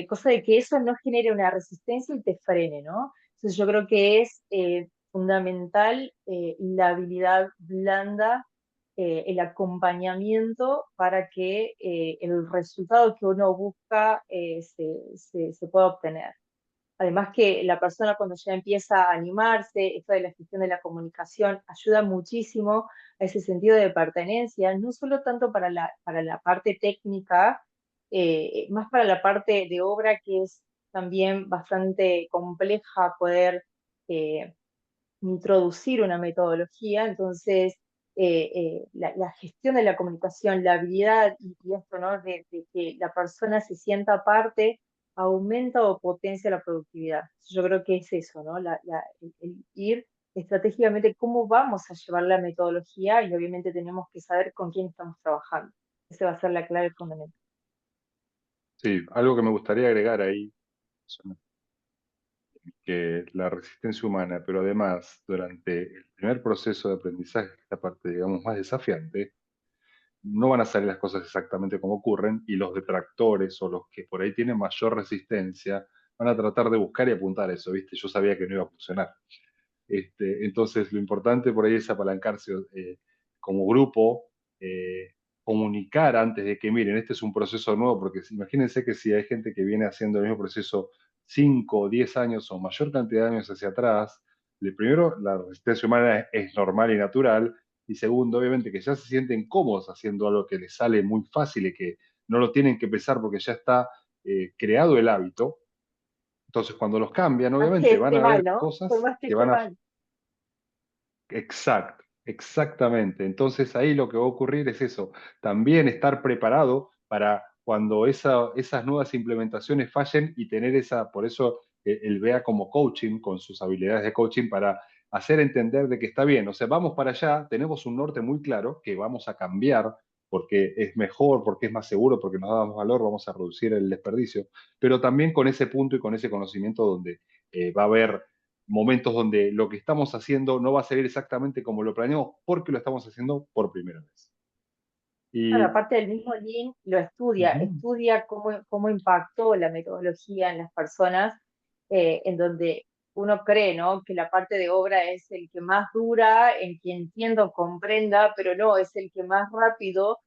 Speaker 1: cosa de que eso no genere una resistencia y te frene, ¿no? Entonces yo creo que es fundamental la habilidad blanda, el acompañamiento para que el resultado que uno busca se pueda obtener. Además que la persona cuando ya empieza a animarse, esto de la gestión de la comunicación ayuda muchísimo a ese sentido de pertenencia, no solo tanto para la parte técnica, más para la parte de obra que es también bastante compleja poder eh, introducir una metodología. Entonces la gestión de la comunicación, la habilidad y esto, ¿no? De que la persona se sienta parte, aumenta o potencia la productividad. Yo creo que es eso, ¿no? El ir estratégicamente cómo vamos a llevar la metodología y obviamente tenemos que saber con quién estamos trabajando. Esa va a ser la clave fundamental.
Speaker 2: sí, algo que me gustaría agregar ahí, que la resistencia humana, pero además durante el primer proceso de aprendizaje, esta parte, digamos, más desafiante, no van a salir las cosas exactamente como ocurren y los detractores o los que por ahí tienen mayor resistencia van a tratar de buscar y apuntar eso, ¿viste? Yo sabía que no iba a funcionar. Entonces, lo importante por ahí es apalancarse como grupo, eh, comunicar antes de que, miren, este es un proceso nuevo, porque imagínense que si hay gente que viene haciendo el mismo proceso 5 o 10 años o mayor cantidad de años hacia atrás, primero, la resistencia humana es normal y natural, y segundo, obviamente, que ya se sienten cómodos haciendo algo que les sale muy fácil y que no lo tienen que pensar porque ya está creado el hábito. Entonces, cuando los cambian,
Speaker 1: Más que
Speaker 2: obviamente van
Speaker 1: esté
Speaker 2: a
Speaker 1: mal,
Speaker 2: haber
Speaker 1: ¿no? Por
Speaker 2: cosas
Speaker 1: más que
Speaker 2: que
Speaker 1: esté
Speaker 2: van a.
Speaker 1: mal.
Speaker 2: Exacto, exactamente. Entonces ahí lo que va a ocurrir es eso, también estar preparado para cuando esas nuevas implementaciones fallen y tener por eso el VEA como coaching, con sus habilidades de coaching, para hacer entender de que está bien, o sea, vamos para allá, tenemos un norte muy claro que vamos a cambiar porque es mejor, porque es más seguro, porque nos da más valor, vamos a reducir el desperdicio, pero también con ese punto y con ese conocimiento donde va a haber momentos donde lo que estamos haciendo no va a salir exactamente como lo planeamos porque lo estamos haciendo por primera vez.
Speaker 1: Claro,
Speaker 2: Y
Speaker 1: aparte del mismo Lean, lo estudia,
Speaker 2: ujú,
Speaker 1: estudia cómo impactó la metodología en las personas, en donde uno cree, ¿no? Que la parte de obra es el que más dura, en que entienda, comprenda, pero no, es el que más rápido,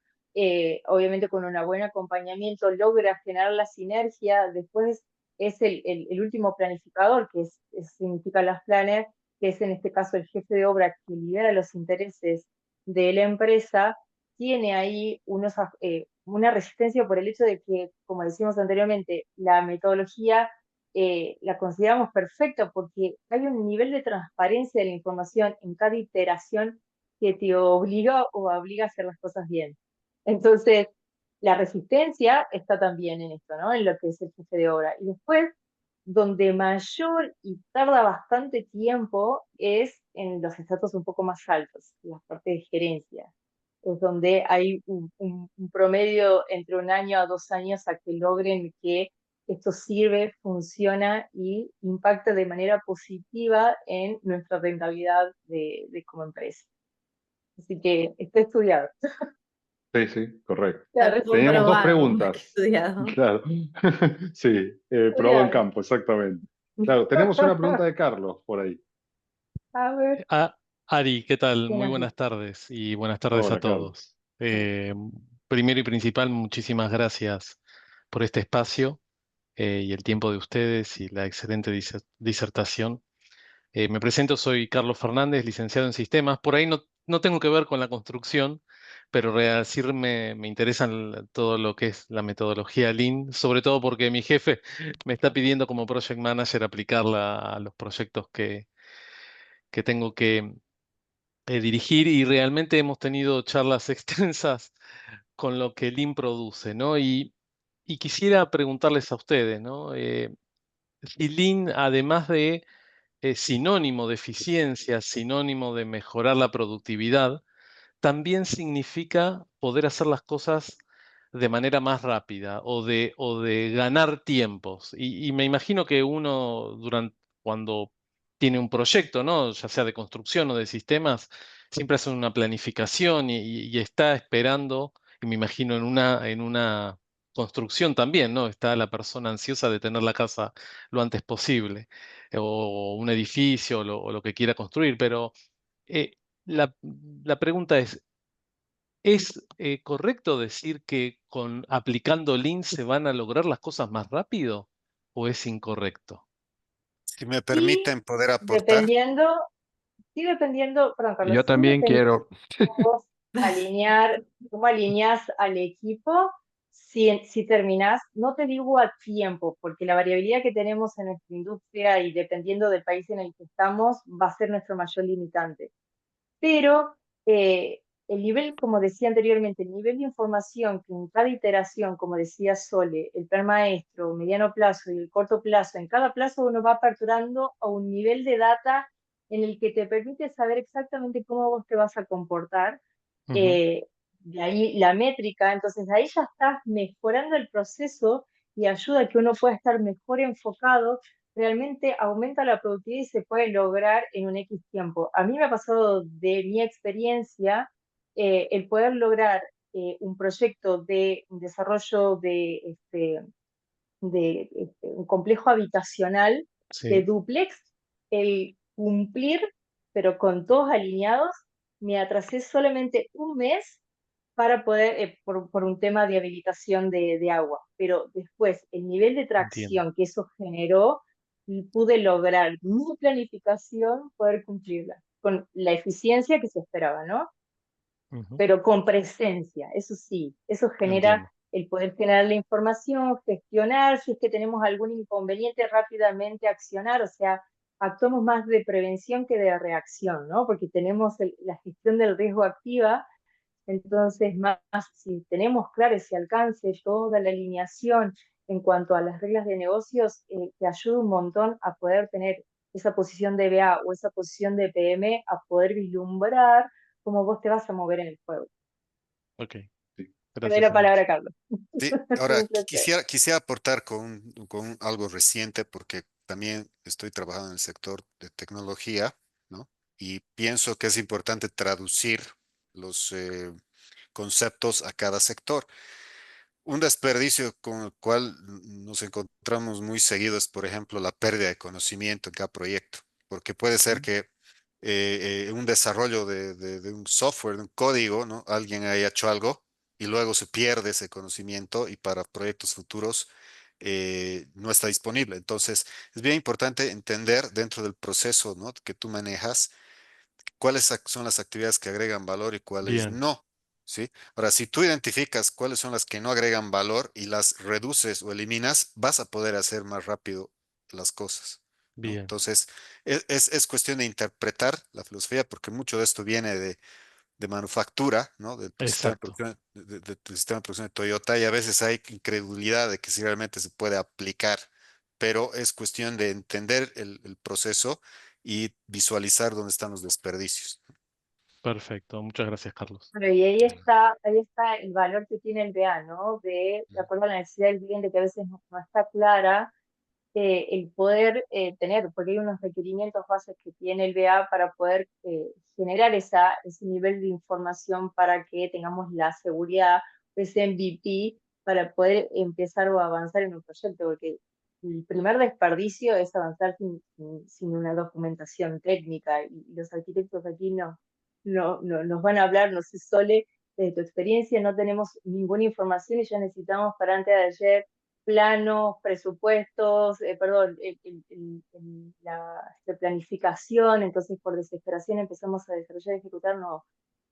Speaker 1: obviamente con un buen acompañamiento, logra generar la sinergia. Después es el último planificador, que significa las planners, que es en este caso el jefe de obra que lidera los intereses de la empresa. Tiene ahí una resistencia por el hecho de que, como decimos anteriormente, la metodología la consideramos perfecta porque hay un nivel de transparencia de la información en cada iteración que te obliga o obliga a hacer las cosas bien. Entonces, la resistencia está también en esto, ¿no? En lo que es el jefe de obra. Y después, donde mayor y tarda bastante tiempo es en los estratos un poco más altos, en las partes de gerencia. Es donde hay un promedio entre 1 año a 2 años a que logren que esto sirve, funciona y impacta de manera positiva en nuestra rentabilidad de como empresa. Así que está estudiado.
Speaker 2: Sí, sí, correcto.
Speaker 1: Claro,
Speaker 3: Está
Speaker 2: Teníamos dos
Speaker 3: comprobado, más que
Speaker 2: preguntas.
Speaker 3: estudiado.
Speaker 2: Claro. Sí, probado en
Speaker 1: estudiado.
Speaker 2: campo, exactamente. Claro, tenemos una pregunta de Carlos por ahí.
Speaker 1: A ver,
Speaker 8: Ah, Ari, ¿qué tal?
Speaker 1: ¿qué
Speaker 8: Muy
Speaker 1: nos
Speaker 8: buenas
Speaker 1: dice?
Speaker 8: tardes y buenas tardes a
Speaker 2: Hola, Carlos.
Speaker 8: todos. Primero y principal, muchísimas gracias por este espacio y el tiempo de ustedes y la excelente disertación. Me presento, soy Carlos Fernández, licenciado en sistemas. Por ahí no tengo que ver con la construcción, pero me interesa todo lo que es la metodología Lean, sobre todo porque mi jefe me está pidiendo como project manager aplicarla a los proyectos que tengo que dirigir y realmente hemos tenido charlas extensas con lo que Lean produce, ¿no? Y quisiera preguntarles a ustedes, ¿no? Si Lean, además de sinónimo de eficiencia, sinónimo de mejorar la productividad, también significa poder hacer las cosas de manera más rápida o de ganar tiempos. Y me imagino que uno cuando tiene un proyecto, ¿no? Ya sea de construcción o de sistemas, siempre hace una planificación y está esperando, y me imagino en una construcción también, ¿no? Está la persona ansiosa de tener la casa lo antes posible, o un edificio o lo que quiera construir, pero eh, la pregunta ¿es correcto decir que aplicando Lean se van a lograr las cosas más rápido o es incorrecto?
Speaker 4: Si me
Speaker 1: Sí,
Speaker 4: permiten poder aportar,
Speaker 1: dependiendo, perdón,
Speaker 5: Y
Speaker 1: Carlos,
Speaker 5: yo
Speaker 1: sí
Speaker 5: también
Speaker 1: dependiendo
Speaker 5: quiero,
Speaker 1: cómo vos cómo alineás al equipo, si terminás, no te digo a tiempo, porque la variabilidad que tenemos en nuestra industria y dependiendo del país en el que estamos, va a ser nuestro mayor limitante. Pero el nivel, como decía anteriormente, el nivel de información que en cada iteración, como decía Sole, el plan maestro, mediano plazo y el corto plazo, en cada plazo uno va aperturando a un nivel de data en el que te permite saber exactamente cómo vos te vas a comportar.
Speaker 8: Ujú.
Speaker 1: eh, de ahí la métrica, entonces ahí ya estás mejorando el proceso y ayuda a que uno pueda estar mejor enfocado, realmente aumenta la productividad y se puede lograr en un X tiempo. A mí me ha pasado de mi experiencia el poder lograr un proyecto de un desarrollo de un complejo habitacional de
Speaker 8: Sí,
Speaker 1: dúplex, el cumplir, pero con todos alineados, me atrasé solamente 1 mes para poder, por un tema de habilitación de agua, pero después el nivel de
Speaker 8: entiendo.
Speaker 1: tracción que eso generó, y pude lograr mi planificación, poder cumplirla, con la eficiencia que se esperaba, ¿no?
Speaker 8: Ujú.
Speaker 1: Pero con presencia, eso sí, eso genera
Speaker 8: Entiendo.
Speaker 1: el poder generar la información, gestionar, si es que tenemos algún inconveniente, rápidamente accionar, o sea, actuamos más de prevención que de reacción, ¿no? Porque tenemos la gestión del riesgo activa, entonces más si tenemos claro ese alcance, toda la alineación en cuanto a las reglas de negocios, te ayuda un montón a poder tener esa posición de BA o esa posición de PM, a poder vislumbrar cómo vos te vas a mover en el juego.
Speaker 8: Ok,
Speaker 2: Sí.
Speaker 1: Te doy
Speaker 8: gracias,
Speaker 1: la palabra,
Speaker 8: Alicia.
Speaker 1: Carlos.
Speaker 4: sí, ahora
Speaker 1: Un placer.
Speaker 4: quisiera aportar con algo reciente porque también estoy trabajando en el sector de tecnología, ¿no? Y pienso que es importante traducir los conceptos a cada sector. Un desperdicio con el cual nos encontramos muy seguido es, por ejemplo, la pérdida de conocimiento en cada proyecto, porque puede ser
Speaker 8: Ujú.
Speaker 4: que un desarrollo de un software, de un código, ¿no? Alguien haya hecho algo y luego se pierde ese conocimiento y para proyectos futuros no está disponible. Entonces, es bien importante entender dentro del proceso, ¿no? que tú manejas cuáles son las actividades que agregan valor y cuáles
Speaker 8: Bien,
Speaker 4: no, ¿sí? Ahora, si tú identificas cuáles son las que no agregan valor y las reduces o eliminas, vas a poder hacer más rápido las cosas, ¿no?
Speaker 8: bien,
Speaker 4: Entonces, es cuestión de interpretar la filosofía porque mucho de esto viene de manufactura, ¿no? Del sistema de
Speaker 8: exacto.
Speaker 4: producción, del sistema de producción de Toyota y a veces hay incredulidad de que si realmente se puede aplicar pero es cuestión de entender el proceso y visualizar dónde están los desperdicios.
Speaker 8: Perfecto, muchas gracias, Carlos.
Speaker 1: Bueno, y ahí está el valor que tiene el BA, ¿no? De acuerdo a la necesidad del cliente que a veces no está clara, el poder tener, porque hay unos requerimientos bases que tiene el BA para poder generar ese nivel de información para que tengamos la seguridad, ese MVP, para poder empezar o avanzar en un proyecto, porque el primer desperdicio es avanzar sin una documentación técnica, y los arquitectos aquí no nos van a hablar, no sé, Sole, de tu experiencia, no tenemos ninguna información y ya necesitamos para antes de ayer planos, presupuestos, perdón, la planificación, entonces por desesperación empezamos a desarrollar y ejecutar, no,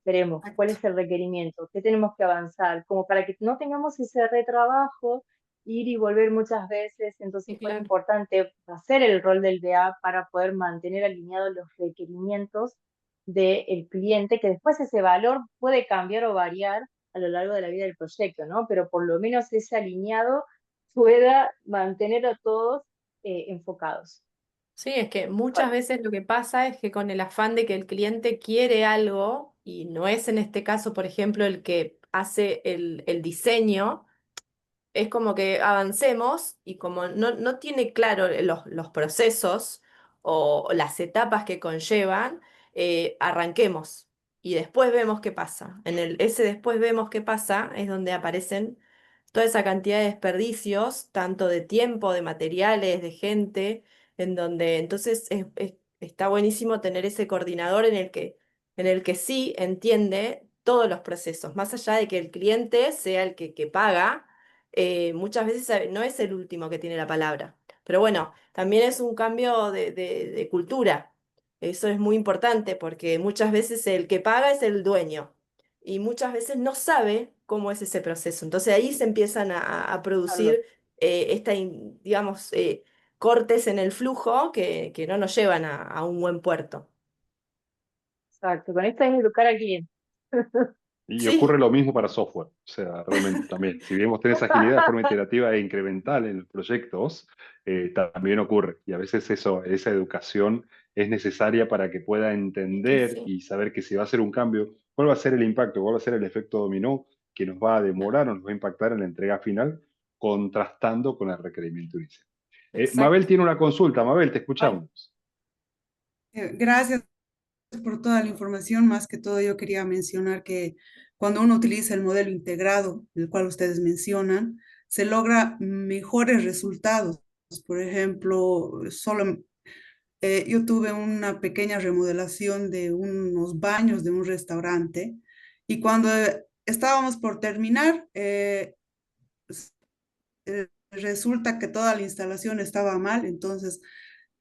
Speaker 1: veremos cuál es el requerimiento, qué tenemos que avanzar, como para que no tengamos ese retrabajo, ir y volver muchas veces, entonces
Speaker 3: Sí,
Speaker 1: fue
Speaker 3: claro.
Speaker 1: importante hacer el rol del BA para poder mantener alineados los requerimientos del cliente, que después ese valor puede cambiar o variar a lo largo de la vida del proyecto, ¿no? Pero por lo menos ese alineado pueda mantener a todos enfocados.
Speaker 3: Sí, es que muchas veces lo que pasa es que con el afán de que el cliente quiere algo, y no es en este caso, por ejemplo, el que hace el diseño, es como que avancemos y como no tiene claro los procesos o las etapas que conllevan, arranquemos y después vemos qué pasa. Ese después vemos qué pasa es donde aparecen toda esa cantidad de desperdicios, tanto de tiempo, de materiales, de gente, en donde entonces está buenísimo tener ese coordinador en el que sí entiende todos los procesos, más allá de que el cliente sea el que paga. Muchas veces no es el último que tiene la palabra. Pero bueno, también es un cambio de cultura. Eso es muy importante porque muchas veces el que paga es el dueño y muchas veces no sabe cómo es ese proceso. Entonces ahí se empiezan a
Speaker 1: Carlos.
Speaker 3: producir digamos, cortes en el flujo que no nos llevan a un buen puerto.
Speaker 1: Exacto, con esto es educar al cliente.
Speaker 2: Y
Speaker 3: Sí,
Speaker 2: ocurre lo mismo para software, o sea, realmente también. Si bien vos tenés agilidad de forma iterativa e incremental en los proyectos, también ocurre. Y a veces esa educación es necesaria para que pueda
Speaker 3: sí,
Speaker 2: entender
Speaker 3: sí.
Speaker 2: y saber que si va a ser un cambio, cuál va a ser el impacto, cuál va a ser el efecto dominó que nos va a demorar o nos va a impactar en la entrega final, contrastando con el requerimiento inicial. Mabel
Speaker 3: Exacto.
Speaker 2: tiene una consulta. Mabel, te
Speaker 3: Ay,
Speaker 2: escuchamos.
Speaker 9: Gracias por toda la información. Más que todo, yo quería mencionar que cuando uno utiliza el modelo integrado, el cual ustedes mencionan, se logra mejores resultados. Por ejemplo, yo tuve una pequeña remodelación de unos baños de un restaurante y cuando estábamos por terminar, resulta que toda la instalación estaba mal, entonces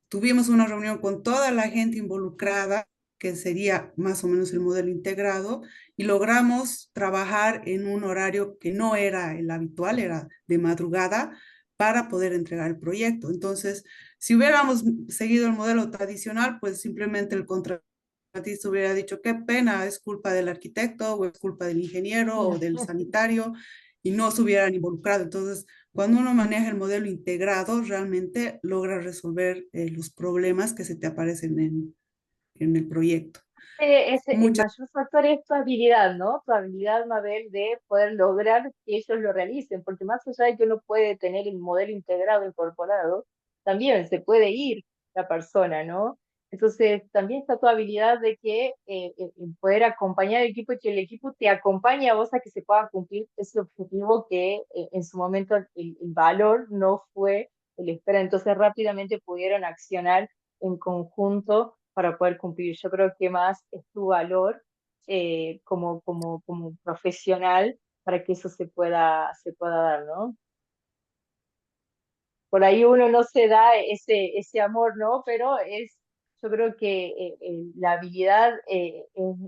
Speaker 9: tuvimos una reunión con toda la gente involucrada, que sería más o menos el modelo integrado, y logramos trabajar en un horario que no era el habitual, era de madrugada, para poder entregar el proyecto. Entonces, si hubiéramos seguido el modelo tradicional, pues simplemente el contratista hubiera dicho, qué pena, es culpa del arquitecto, o es culpa del ingeniero, o del sanitario, y no se hubieran involucrado. Entonces, cuando uno maneja el modelo integrado, realmente logra resolver los problemas que se te aparecen en el proyecto.
Speaker 1: El
Speaker 9: Muchas
Speaker 1: mayor factor es tu habilidad, ¿no? Tu habilidad, Mabel, de poder lograr que ellos lo realicen, porque más allá de que uno puede tener el modelo integrado incorporado, también se puede ir la persona, ¿no? Entonces, también está tu habilidad de que en poder acompañar al equipo y que el equipo te acompañe a vos a que se pueda cumplir ese objetivo que en su momento el valor no fue el espera. Entonces, rápidamente pudieron accionar en conjunto para poder cumplir. Yo creo que más es tu valor como profesional para que eso se pueda dar, ¿no? Por ahí uno no se da ese amor, ¿no? Pero yo creo que la habilidad es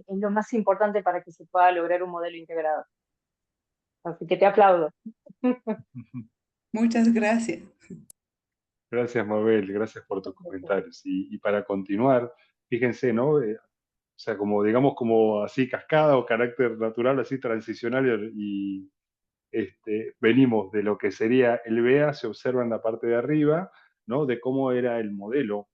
Speaker 1: lo más importante para que se pueda lograr un modelo integrado. Así que te aplaudo.
Speaker 9: muchas gracias.
Speaker 2: Gracias, Mabel, gracias por tus comentarios. Y para continuar, fíjense, ¿no? O sea, como digamos, como así cascada o carácter natural, así transicional venimos de lo que sería el BEA, se observa en la parte de arriba, ¿no? De cómo era el modelo,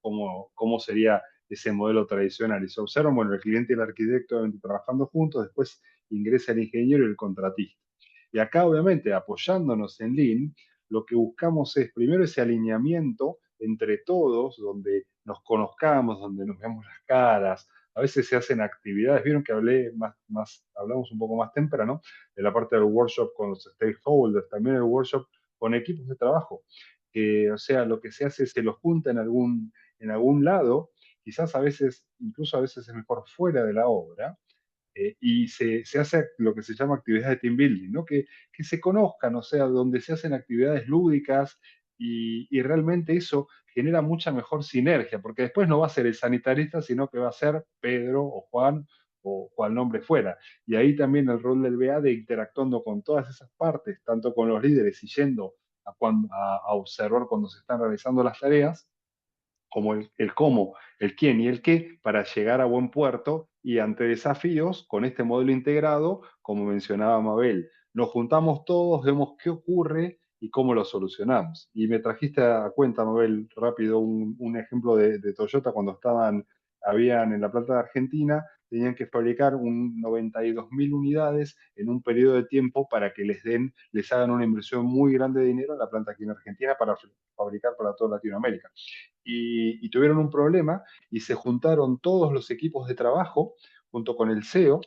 Speaker 2: cómo sería ese modelo tradicional. Y se observa, bueno, el cliente y el arquitecto trabajando juntos, después ingresa el ingeniero y el contratista. Y acá, obviamente, apoyándonos en Lean, lo que buscamos es primero ese alineamiento entre todos, donde nos conozcamos, donde nos veamos las caras. A veces se hacen actividades, vieron que hablamos un poco más temprano de la parte del workshop con los stakeholders, también el workshop con equipos de trabajo. O sea, lo que se hace es se los junta en algún lado, quizás a veces, incluso a veces es mejor fuera de la obra, y se hace lo que se llama actividades de team building, ¿no? Que se conozcan, o sea, donde se hacen actividades lúdicas y realmente eso genera mucha mejor sinergia, porque después no va a ser el sanitarista, sino que va a ser Pedro o Juan o cual nombre fuera. Y ahí también el rol del BA de interactuando con todas esas partes, tanto con los líderes y yendo a observar cuando se están realizando las tareas, como el cómo, el quién y el qué para llegar a buen puerto y ante desafíos con este modelo integrado, como mencionaba Mabel, nos juntamos todos, vemos qué ocurre y cómo lo solucionamos. Y me trajiste a cuenta, Mabel, rápido un ejemplo de Toyota cuando habían en la planta de Argentina, tenían que fabricar 92.000 unidades en un periodo de tiempo para que les hagan una inversión muy grande de dinero en la planta aquí en Argentina para fabricar para toda Latinoamérica y tuvieron un problema y se juntaron todos los equipos de trabajo junto con el CEO,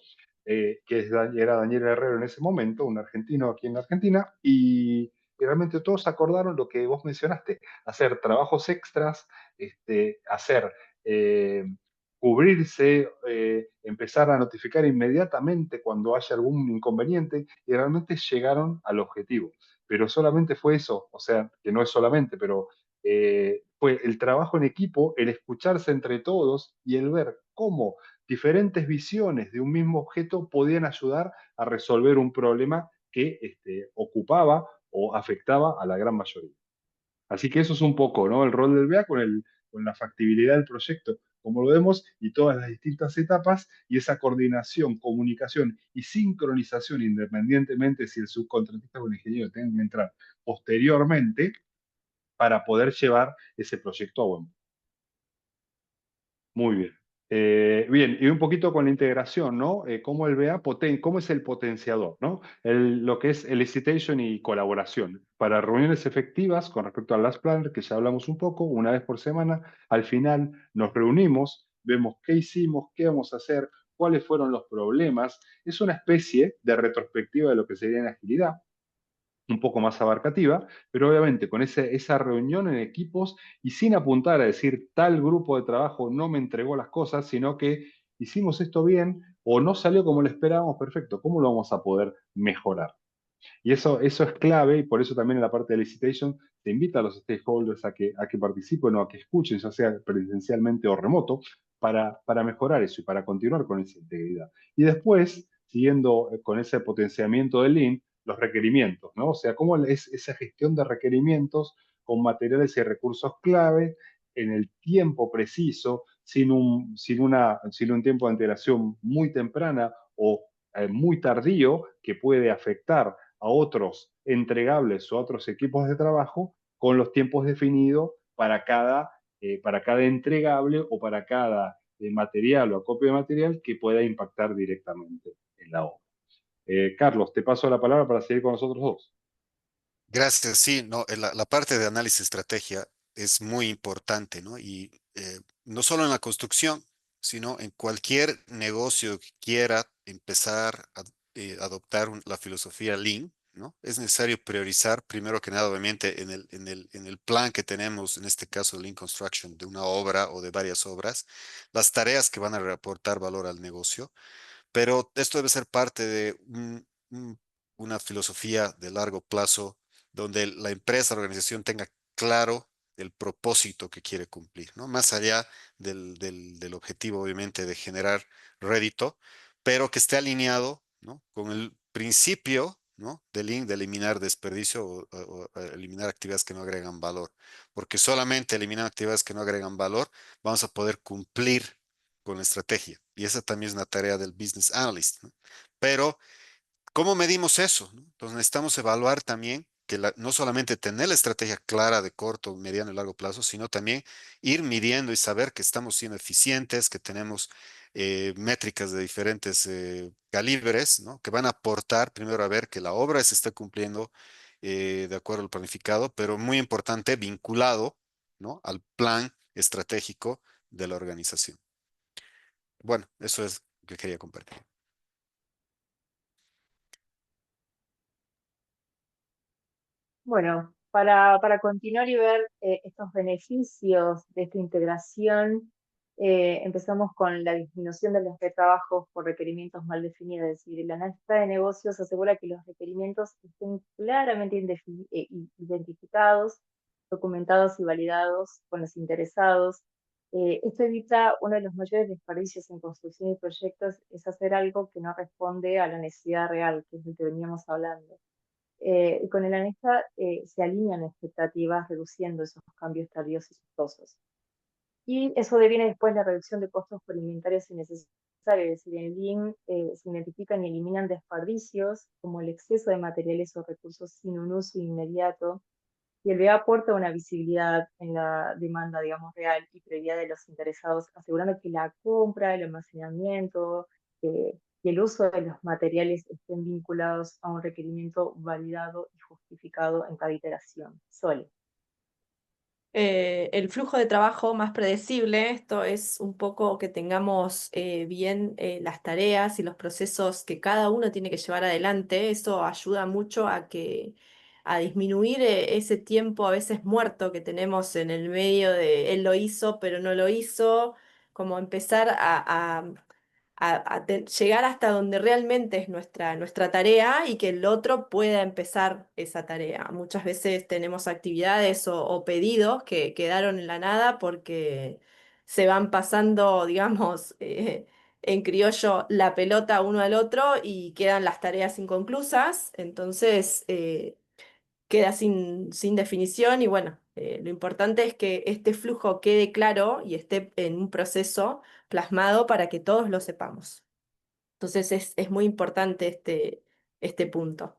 Speaker 2: era Daniel Herrero en ese momento, un argentino aquí en Argentina, y realmente todos acordaron lo que vos mencionaste, hacer trabajos extras, hacer eh, cubrirse, empezar a notificar inmediatamente cuando haya algún inconveniente y realmente llegaron al objetivo. Pero solamente fue eso, o sea, que no es solamente, pero fue el trabajo en equipo, el escucharse entre todos y el ver cómo diferentes visiones de un mismo objeto podían ayudar a resolver un problema que ocupaba o afectaba a la gran mayoría. Así que eso es un poco, ¿no? El rol del BEA con la factibilidad del proyecto, como lo vemos, y todas las distintas etapas, y esa coordinación, comunicación y sincronización, independientemente si el subcontratista o el ingeniero tienen que entrar posteriormente, para poder llevar ese proyecto a buen puerto. Muy bien. Bien, y un poquito con la integración, ¿no? Cómo el BA cómo es el potenciador, ¿no? Lo que es elicitation y colaboración. Para reuniones efectivas con respecto al Last Planner, que ya hablamos un poco, una vez por semana, al final nos reunimos, vemos qué hicimos, qué vamos a hacer, cuáles fueron los problemas. Es una especie de retrospectiva de lo que sería en agilidad, un poco más abarcativa, pero obviamente con esa reunión en equipos y sin apuntar a decir tal grupo de trabajo no me entregó las cosas, sino que hicimos esto bien o no salió como lo esperábamos, perfecto, ¿cómo lo vamos a poder mejorar? Y eso es clave y por eso también en la parte de licitation te invita a los stakeholders a que participen o a que escuchen, ya sea presencialmente o remoto, para mejorar eso y para continuar con esa integridad. Y después, siguiendo con ese potenciamiento del Lean, los requerimientos, ¿no? O sea, cómo es esa gestión de requerimientos con materiales y recursos clave en el tiempo preciso, sin un tiempo de integración muy temprana o muy tardío que puede afectar a otros entregables o a otros equipos de trabajo con los tiempos definidos para cada entregable o para cada material o acopio de material que pueda impactar directamente en la obra. Carlos, te paso la palabra para seguir con nosotros dos.
Speaker 4: Gracias, sí, no, la parte de análisis de estrategia es muy importante, ¿no? Y no solo en la construcción, sino en cualquier negocio que quiera empezar a adoptar la filosofía Lean, ¿no? Es necesario priorizar, primero que nada, obviamente, en el plan que tenemos, en este caso Lean Construction, de una obra o de varias obras, las tareas que van a reportar valor al negocio, pero esto debe ser parte de una filosofía de largo plazo donde la empresa, la organización tenga claro el propósito que quiere cumplir, ¿no? Más allá del objetivo, obviamente, de generar rédito, pero que esté alineado, ¿no? Con el principio, ¿no? De eliminar desperdicio o eliminar actividades que no agregan valor, porque solamente eliminando actividades que no agregan valor vamos a poder cumplir con la estrategia. Y esa también es una tarea del business analyst, ¿no? Pero, ¿cómo medimos eso, no? Entonces necesitamos evaluar también que no solamente tener la estrategia clara de corto, mediano y largo plazo, sino también ir midiendo y saber que estamos siendo eficientes, que tenemos métricas de diferentes calibres, ¿no? Que van a aportar primero a ver que la obra se esté cumpliendo de acuerdo al planificado, pero muy importante, vinculado, ¿no? Al plan estratégico de la organización. Bueno, eso es lo que quería compartir.
Speaker 1: Bueno, para continuar y ver estos beneficios de esta integración, empezamos con la disminución de los retrabajos por requerimientos mal definidos. Es decir, el analista de negocios asegura que los requerimientos estén claramente identificados, documentados y validados con los interesados. Esto evita uno de los mayores desperdicios en construcción y proyectos, es hacer algo que no responde a la necesidad real, que es lo que veníamos hablando. Y con el analista se alinean expectativas, reduciendo esos cambios tardíos y costosos. Y eso deviene después la reducción de costos por inventarios innecesarios. Es decir, en Lean se identifican y eliminan desperdicios como el exceso de materiales o recursos sin un uso inmediato. Y el BA aporta una visibilidad en la demanda, digamos, real y previa de los interesados, asegurando que la compra, el almacenamiento y el uso de los materiales estén vinculados a un requerimiento validado y justificado en cada iteración. Sole.
Speaker 3: El flujo de trabajo más predecible, esto es un poco que tengamos bien las tareas y los procesos que cada uno tiene que llevar adelante. Eso ayuda mucho a disminuir ese tiempo a veces muerto que tenemos en el medio de él lo hizo, pero no lo hizo, como empezar a llegar hasta donde realmente es nuestra tarea y que el otro pueda empezar esa tarea. Muchas veces tenemos actividades o pedidos que quedaron en la nada porque se van pasando, digamos, en criollo la pelota uno al otro y quedan las tareas inconclusas. Entonces, queda sin definición y bueno, lo importante es que este flujo quede claro y esté en un proceso plasmado para que todos lo sepamos. Entonces es muy importante este punto.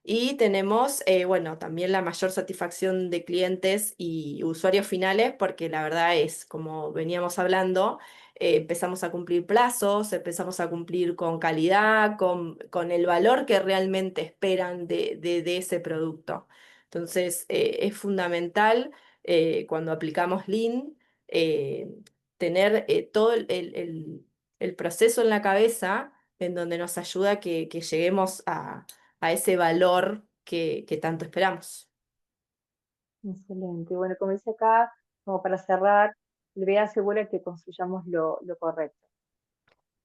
Speaker 3: Y tenemos, bueno, también la mayor satisfacción de clientes y usuarios finales, porque la verdad es, como veníamos hablando, empezamos a cumplir plazos, empezamos a cumplir con calidad, con el valor que realmente esperan de ese producto. Entonces, es fundamental cuando aplicamos Lean tener todo el proceso en la cabeza en donde nos ayuda a que lleguemos a ese valor que tanto esperamos.
Speaker 1: Excelente. Bueno, como dice acá, como para cerrar, el BA asegura que construyamos lo correcto.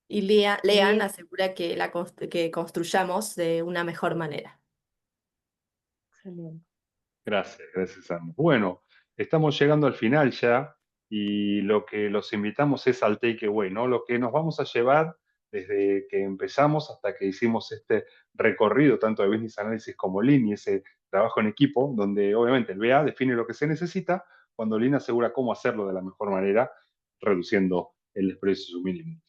Speaker 3: Y Lean
Speaker 1: Y
Speaker 3: asegura que construyamos de una mejor manera.
Speaker 1: excelente.
Speaker 2: Gracias, Ana. Bueno, estamos llegando al final ya y lo que los invitamos es al takeaway, ¿no? Lo que nos vamos a llevar desde que empezamos hasta que hicimos este recorrido, tanto de Business Analysis como Lean y ese trabajo en equipo, donde obviamente el BA define lo que se necesita, cuando Lean asegura cómo hacerlo de la mejor manera, reduciendo el desprecio mínimo.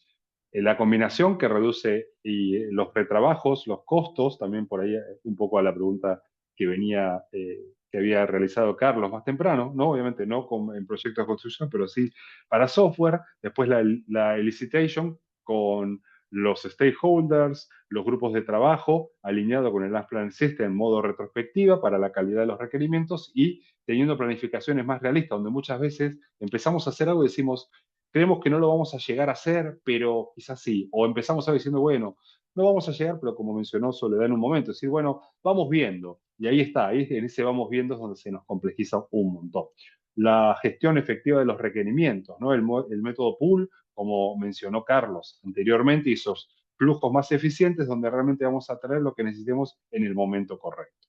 Speaker 2: La combinación que reduce los retrabajos, los costos, también por ahí un poco a la pregunta que venía, que había realizado Carlos más temprano, ¿no? Obviamente no en proyectos de construcción, pero sí para software. Después la elicitation con los stakeholders, los grupos de trabajo, alineado con el Last Plan System en modo retrospectiva para la calidad de los requerimientos y teniendo planificaciones más realistas, donde muchas veces empezamos a hacer algo y decimos, creemos que no lo vamos a llegar a hacer, pero quizás sí. O empezamos a diciendo, bueno, no vamos a llegar, pero como mencionó Soledad en un momento, decir, bueno, vamos viendo. Y ahí está, ahí en ese vamos viendo es donde se nos complejiza un montón. La gestión efectiva de los requerimientos, ¿no? El método pool, como mencionó Carlos anteriormente, y esos flujos más eficientes donde realmente vamos a traer lo que necesitemos en el momento correcto.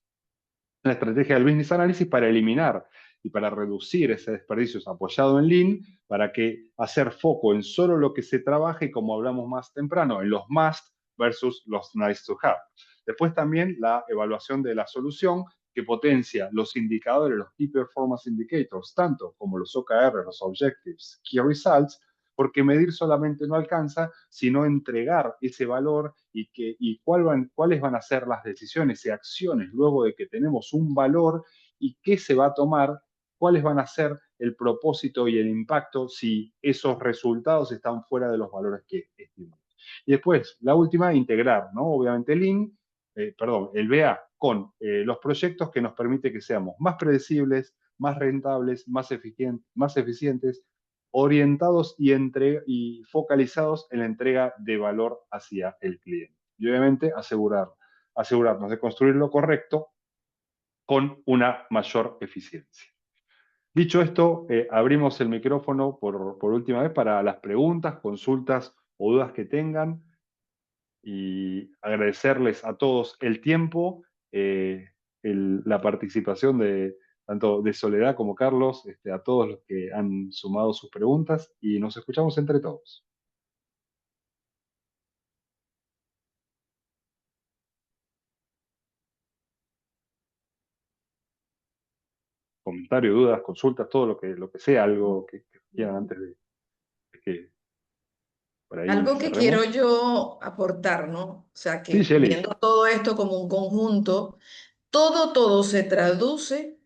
Speaker 2: La estrategia del Business Analysis para eliminar y para reducir ese desperdicio apoyado en Lean, para que hacer foco en solo lo que se trabaja y como hablamos más temprano, en los must versus los nice to have. Después también la evaluación de la solución que potencia los indicadores, los Key Performance Indicators, tanto como los OKR, los Objectives, Key Results, porque medir solamente no alcanza, sino entregar ese valor y cuáles van a ser las decisiones y acciones luego de que tenemos un valor y qué se va a tomar, cuáles van a ser el propósito y el impacto si esos resultados están fuera de los valores que estimamos. Y después, la última, integrar, ¿no? Obviamente el BA con los proyectos que nos permite que seamos más predecibles, más rentables, más eficientes, orientados y focalizados en la entrega de valor hacia el cliente. Y obviamente asegurarnos de construir lo correcto con una mayor eficiencia. Dicho esto, abrimos el micrófono por última vez para las preguntas, consultas o dudas que tengan y agradecerles a todos el tiempo, la participación tanto de Soledad como Carlos, a todos los que han sumado sus preguntas y nos escuchamos entre todos. Comentarios, dudas, consultas, todo lo que sea, algo que quieran antes de que por ahí
Speaker 6: Algo que quiero
Speaker 2: cerremos.
Speaker 6: yo aportar, ¿no? O sea,
Speaker 2: Sí,
Speaker 6: que
Speaker 2: Shelly.
Speaker 6: viendo todo esto como un conjunto, todo se traduce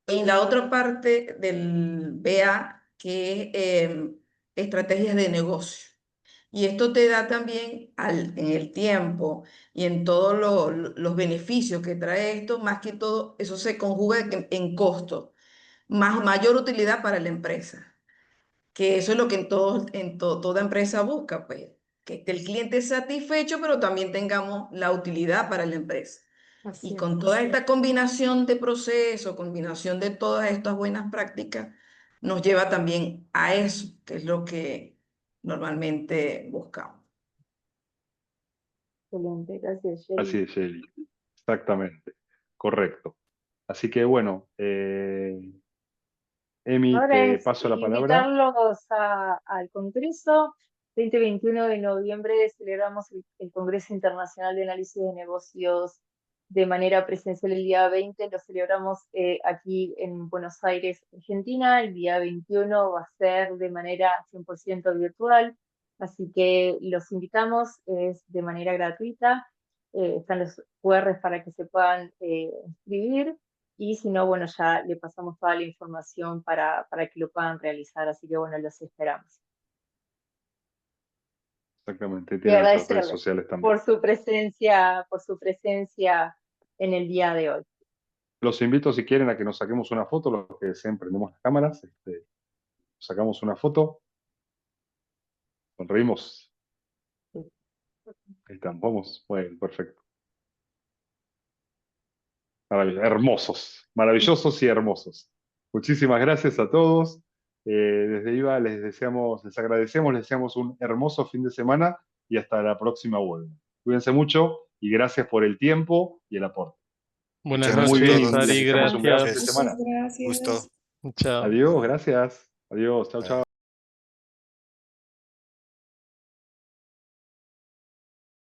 Speaker 6: en la otra parte del BA, que es estrategias de negocio. Y esto te da también en el tiempo y en todos los beneficios que trae esto, más que todo, eso se conjuga en costo, mayor utilidad para la empresa, que eso es lo que toda empresa busca, pues, que esté el cliente satisfecho, pero también tengamos la utilidad para la empresa.
Speaker 3: Así
Speaker 6: Y
Speaker 3: es.
Speaker 6: con toda esta combinación de procesos, combinación de todas estas buenas prácticas, nos lleva también a eso, que es lo que normalmente buscamos.
Speaker 1: Excelente, gracias, Shelly.
Speaker 2: Así es, Shelly. Exactamente. Correcto. Así que bueno, Emi,
Speaker 1: Ahora
Speaker 2: te
Speaker 1: es
Speaker 2: paso la palabra.
Speaker 1: invitarlos al Congreso. 20-21 de noviembre celebramos el Congreso Internacional de Análisis de Negocios de manera presencial el día 20. Lo celebramos aquí en Buenos Aires, Argentina. El día 21 va a ser de manera 100% virtual. Así que los invitamos, es de manera gratuita. Están los QR para que se puedan inscribir. Y si no, bueno, ya le pasamos toda la información para que lo puedan realizar. Así que bueno, los esperamos.
Speaker 2: Exactamente,
Speaker 1: Y
Speaker 2: tiene nuestras redes
Speaker 1: agradecerles
Speaker 2: sociales también.
Speaker 1: por su presencia en el día de hoy.
Speaker 2: Los invito, si quieren, a que nos saquemos una foto, los que deseen prendemos las cámaras, sacamos una foto, sonreímos. Ahí están, vamos, bueno, perfecto. Hermosos, maravillosos y hermosos. Muchísimas gracias a todos. Desde IVA les agradecemos, les deseamos un hermoso fin de semana y hasta la próxima vuelta. Cuídense mucho y gracias por el tiempo y el aporte.
Speaker 8: Buenas
Speaker 4: Muchas
Speaker 2: Muy
Speaker 4: gracias
Speaker 2: bien,
Speaker 4: a
Speaker 8: noches,
Speaker 2: y les
Speaker 4: todos.
Speaker 8: Ari,
Speaker 2: deseamos un gran fin de
Speaker 8: gracias.
Speaker 2: semana.
Speaker 9: Muchas gracias.
Speaker 4: Gusto.
Speaker 8: Chao.
Speaker 2: Adiós, gracias. Adiós, chao, chao.